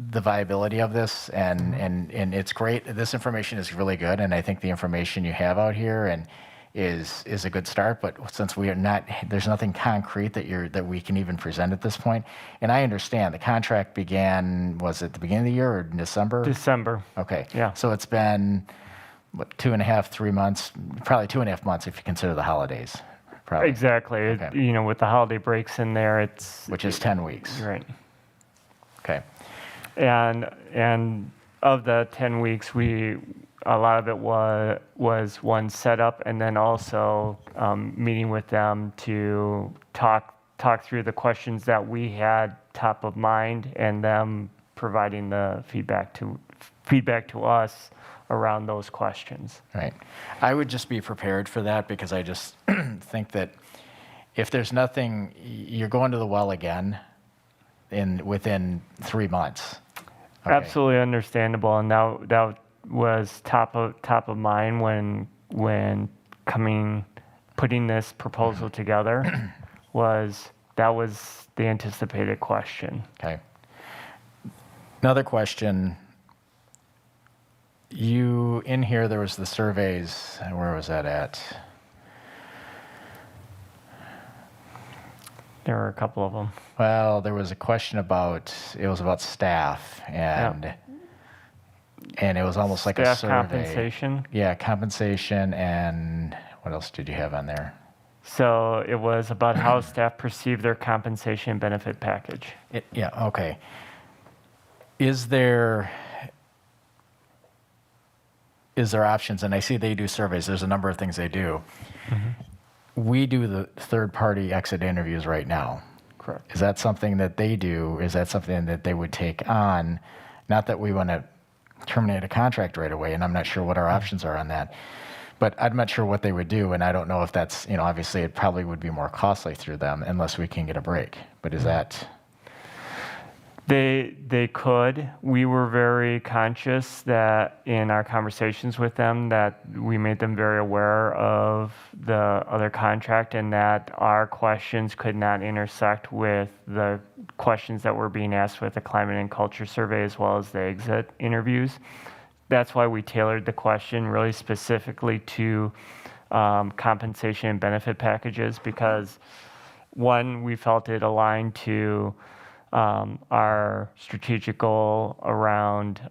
the viability of this, and it's great. This information is really good, and I think the information you have out here and is a good start. But since there's nothing concrete that we can even present at this point. And I understand the contract began, was it the beginning of the year or in December? December. Okay. Yeah. So it's been, 2.5, 3 months, probably 2.5 months if you consider the holidays. Probably. Exactly. Okay. With the holiday breaks in there, Which is 10 weeks. Right. Okay. And of the 10 weeks, a lot of it was one setup, and then also meeting with them to talk through the questions that we had top of mind, and them providing the feedback to us around those questions. Right. I would just be prepared for that, because I just think that if there's nothing, you're going to the well again within 3 months. Okay. Absolutely understandable, and that was top of mind when putting this proposal together. That was the anticipated question. Okay. Another question. In here, there was the surveys. Where was that at? There were a couple of them. Well, there was a question about staff, and it was almost like a Staff survey. compensation. Yeah, compensation, and what else did you have on there? So it was about how staff perceive their compensation and benefit package. Yeah, okay. Is there options, and I see they do surveys, there's a number of things they do. We do the third-party exit interviews right now. Correct. Is that something that they do? Is that something that they would take on? Not that we want to terminate a contract right away, and I'm not sure what our options are on that. But I'm not sure what they would do, and I don't know if that's, obviously it probably would be more costly through them unless we can get a break. But is that... They could. We were very conscious that in our conversations with them that we made them very aware of the other contract and that our questions could not intersect with the questions that were being asked with the climate and culture survey as well as the exit interviews. That's why we tailored the question really specifically to compensation and benefit packages because one, we felt it aligned to our strategic goal around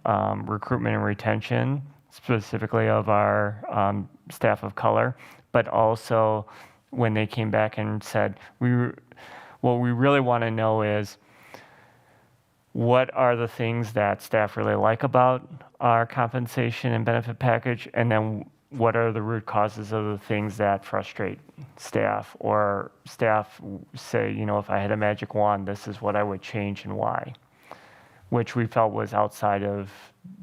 recruitment and retention, specifically of our staff of color, but also when they came back and said, what we really want to know is what are the things that staff really like about our compensation and benefit package, and then what are the root causes of the things that frustrate staff, or staff say, if I had a magic wand, this is what I would change and why, which we felt was outside of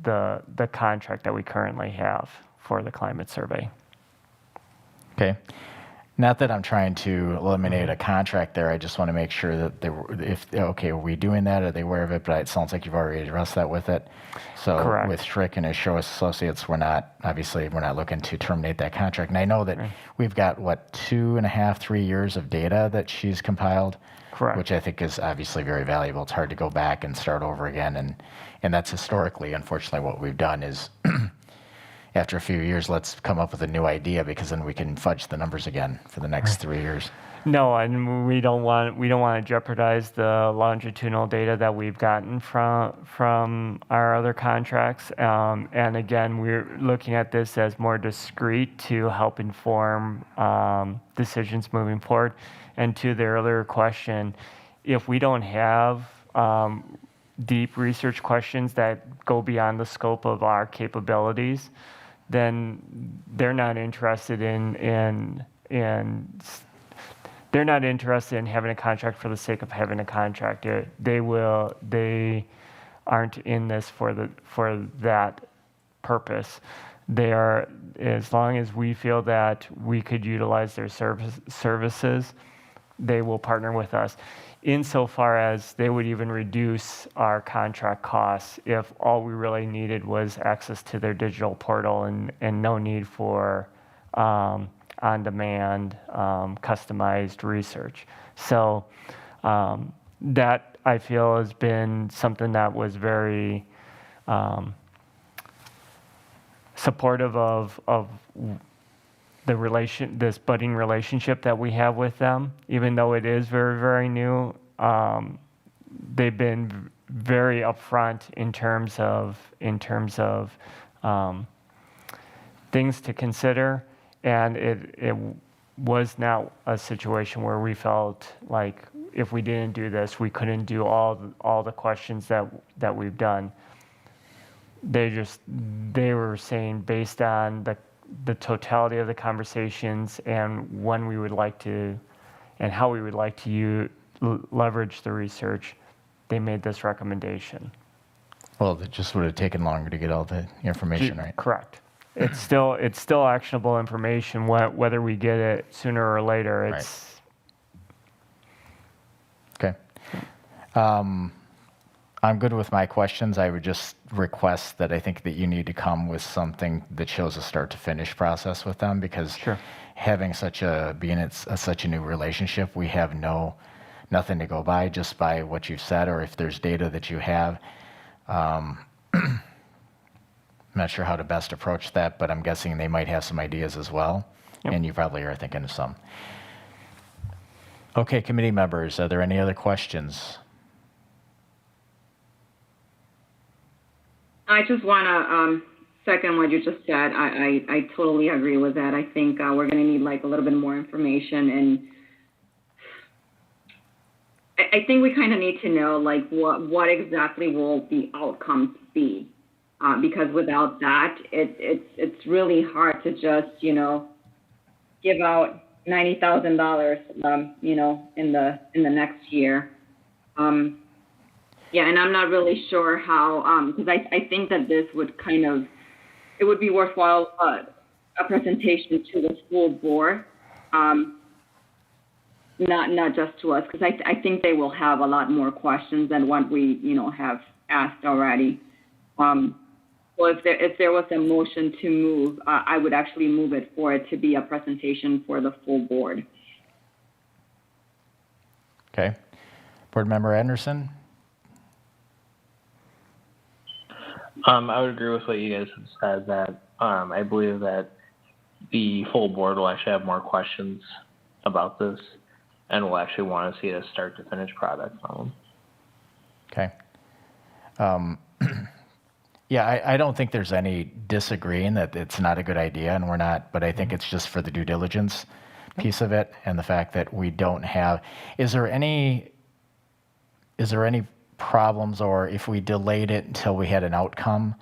the contract that we currently have for the climate survey. Okay. Not that I'm trying to eliminate a contract there. I just want to make sure that are we doing that? Are they aware of it? But it sounds like you've already addressed that with it. So Correct. with Schrick and his Show Associates, we're not looking to terminate that contract. And I know that we've got 2.5, 3 years of data that she's compiled. Correct. Which I think is obviously very valuable. It's hard to go back and start over again. And that's historically, unfortunately, what we've done is after a few years, let's come up with a new idea because then we can fudge the numbers again for the next 3 years. No, and we don't want to jeopardize the longitudinal data that we've gotten from our other contracts. And again, we're looking at this as more discrete to help inform decisions moving forward. And to the earlier question, if we don't have deep research questions that go beyond the scope of our capabilities, then they're not interested in they're not interested in having a contract for the sake of having a contract. They aren't in this for that purpose. They are, as long as we feel that we could utilize their services, they will partner with us. Insofar as they would even reduce our contract costs if all we really needed was access to their digital portal and no need for on-demand customized research. So that I feel has been something that was very supportive of this budding relationship that we have with them, even though it is very, very new. They've been very upfront in terms of things to consider, and it was not a situation where we felt like if we didn't do this, we couldn't do all the questions that we've done. They were saying based on the totality of the conversations and when we would like to and how we would like to leverage the research, they made this recommendation. Well, it just would have taken longer to get all the information, right? Correct. It's still actionable information, whether we get it sooner or later. It's right. Okay. I'm good with my questions. I would just request that I think that you need to come with something that shows a start to finish process with them, because having such a new relationship, we have nothing to go by just by what you've said, or if there's data that you have. I'm not sure how to best approach that, but I'm guessing they might have some ideas as well, and you probably are thinking of some. Okay, committee members, are there any other questions? I just want to second what you just said. I totally agree with that. I think we're going to need like a little bit more information, and I think we kind of need to know like what exactly will the outcomes be, because without that, it's really hard to just give out $90,000 in the next year. Yeah, and I'm not really sure how, because I think that this would it would be worthwhile a presentation to the school board, not just to us, because I think they will have a lot more questions than what we have asked already. Well, if there was a motion to move, I would actually move it for it to be a presentation for the full board. Okay. Board Member Anderson? I would agree with what you guys have said, that I believe that the full board will actually have more questions about this and will actually want to see a start to finish product from them. Okay. Yeah, I don't think there's any disagreeing that it's not a good idea, and we're not, but I think it's just for the due diligence piece of it and the fact that we don't have, is there any problems, or if we delayed it until we had an outcome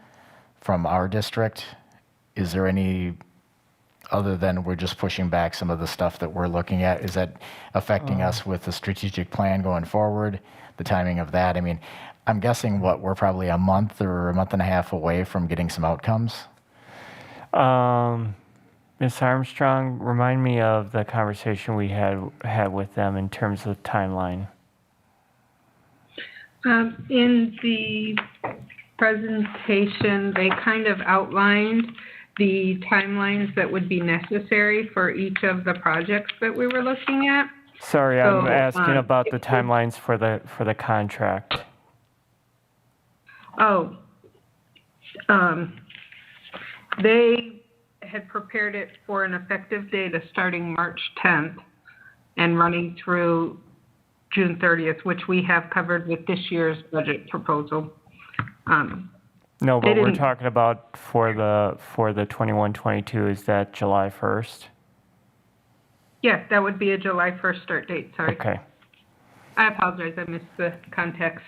from our district, is there any, other than we're just pushing back some of the stuff that we're looking at, is that affecting us with the strategic plan going forward, the timing of that? I mean, I'm guessing we're probably a month or a month and a half away from getting some outcomes. Ms. Armstrong, remind me of the conversation we had with them in terms of timeline. In the presentation, they kind of outlined the timelines that would be necessary for each of the projects that we were looking at. Sorry, So, I'm asking about the timelines for the contract. They had prepared it for an effective date of starting March 10th and running through June 30th, which we have covered with this year's budget proposal. No, but we're talking about for the 21-22, is that July 1st? Yes, that would be a July 1st start date, sorry. Okay. I apologize, I missed the context.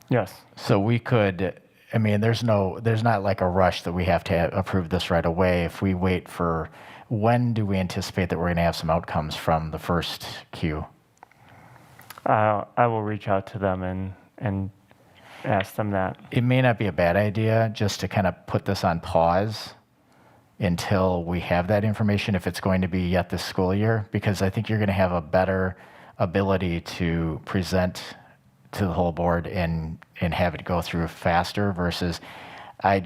Yes. So we could, I mean, there's not like a rush that we have to approve this right away. If we wait for, when do we anticipate that we're going to have some outcomes from the first queue? I will reach out to them and ask them that. It may not be a bad idea just to kind of put this on pause until we have that information, if it's going to be yet this school year, because I think you're going to have a better ability to present to the whole board and have it go through faster versus I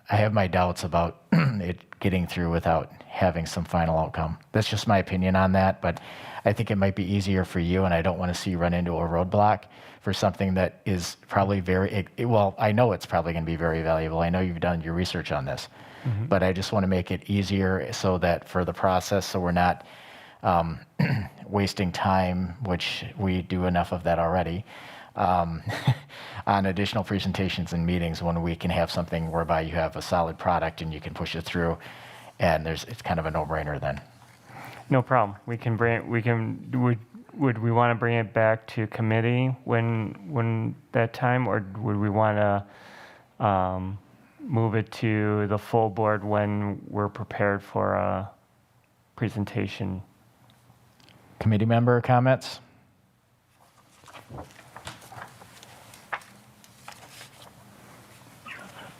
have my doubts about it getting through without having some final outcome. That's just my opinion on that, but I think it might be easier for you, and I don't want to see you run into a roadblock for something that is probably well, I know it's probably going to be very valuable. I know you've done your research on this, but I just want to make it easier so that for the process, so we're not wasting time, which we do enough of that already, on additional presentations and meetings when we can have something whereby you have a solid product and you can push it through, and it's kind of a no-brainer then. No problem. Would we want to bring it back to committee when that time, or would we want to move it to the full board when we're prepared for a presentation? Committee member comments?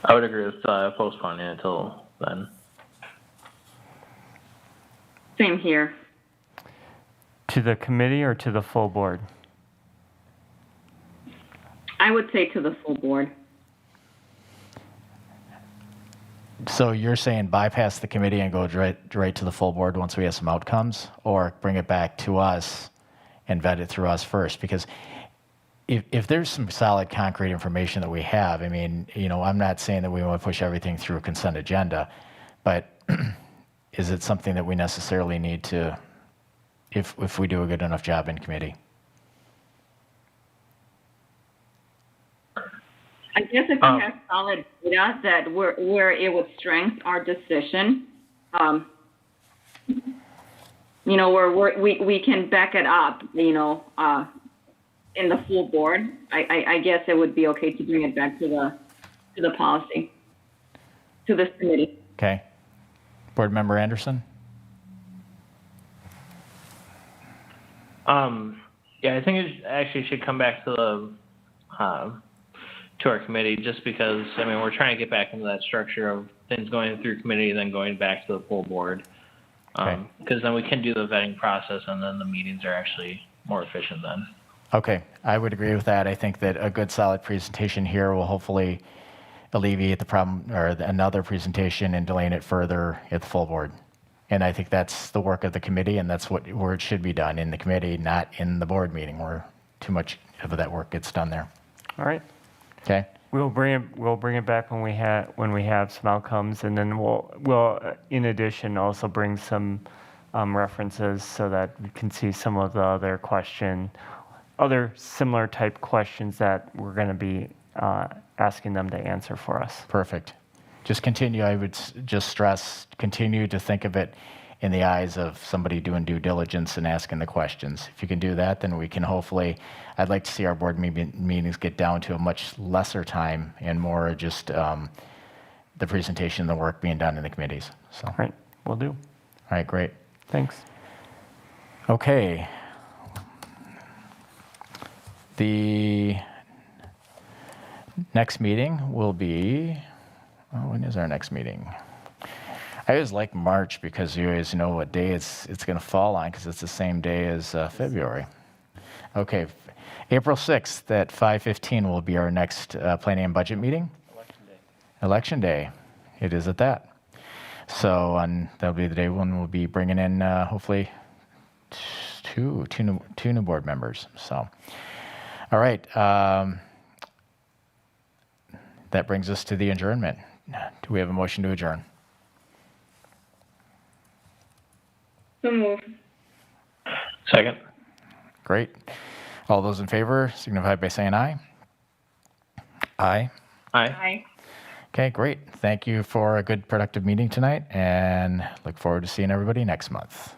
I would agree with postponing it until then. Same here. To the committee or to the full board? I would say to the full board. So you're saying bypass the committee and go right to the full board once we have some outcomes, or bring it back to us and vet it through us first? Because if there's some solid concrete information that we have, I mean, I'm not saying that we want to push everything through a consent agenda, but is it something that we necessarily need to, if we do a good enough job in committee? I guess if we have solid data that where it would strengthen our decision, where we can back it up, in the full board, I guess it would be okay to bring it back to the policy, to this committee. Okay. Board Member Anderson? Yeah, I think it actually should come back to our committee, just because, I mean, we're trying to get back into that structure of things going through committee, then going back to the full board. Okay. Because then we can do the vetting process, and then the meetings are actually more efficient then. Okay, I would agree with that. I think that a good solid presentation here will hopefully alleviate the problem, or another presentation and delaying it further at the full board. And I think that's the work of the committee, and that's where it should be done, in the committee, not in the board meeting, where too much of that work gets done there. All right. Okay? We'll bring it back when we have some outcomes, and then we'll in addition also bring some references so that we can see some of the other similar type questions that we're going to be asking them to answer for us. Perfect. Just continue, I would just stress, continue to think of it in the eyes of somebody doing due diligence and asking the questions. If you can do that, then we can hopefully, I'd like to see our board meetings get down to a much lesser time and more just the presentation, the work being done in the committees. So, All right, will do. all right, great. Thanks. Okay. The next meeting will be, when is our next meeting? I always like March because you always know what day it's going to fall on, because it's the same day as February. Okay, April 6th at 5:15 will be our next planning and budget meeting. Election day. It is at that. So that'll be the day when we'll be bringing in hopefully two new board members. So, all right. That brings us to the adjournment. Do we have a motion to adjourn? So move. Second. Great. All those in favor signify by saying aye. Aye. Aye. Aye. Okay, great. Thank you for a good, productive meeting tonight, and look forward to seeing everybody next month.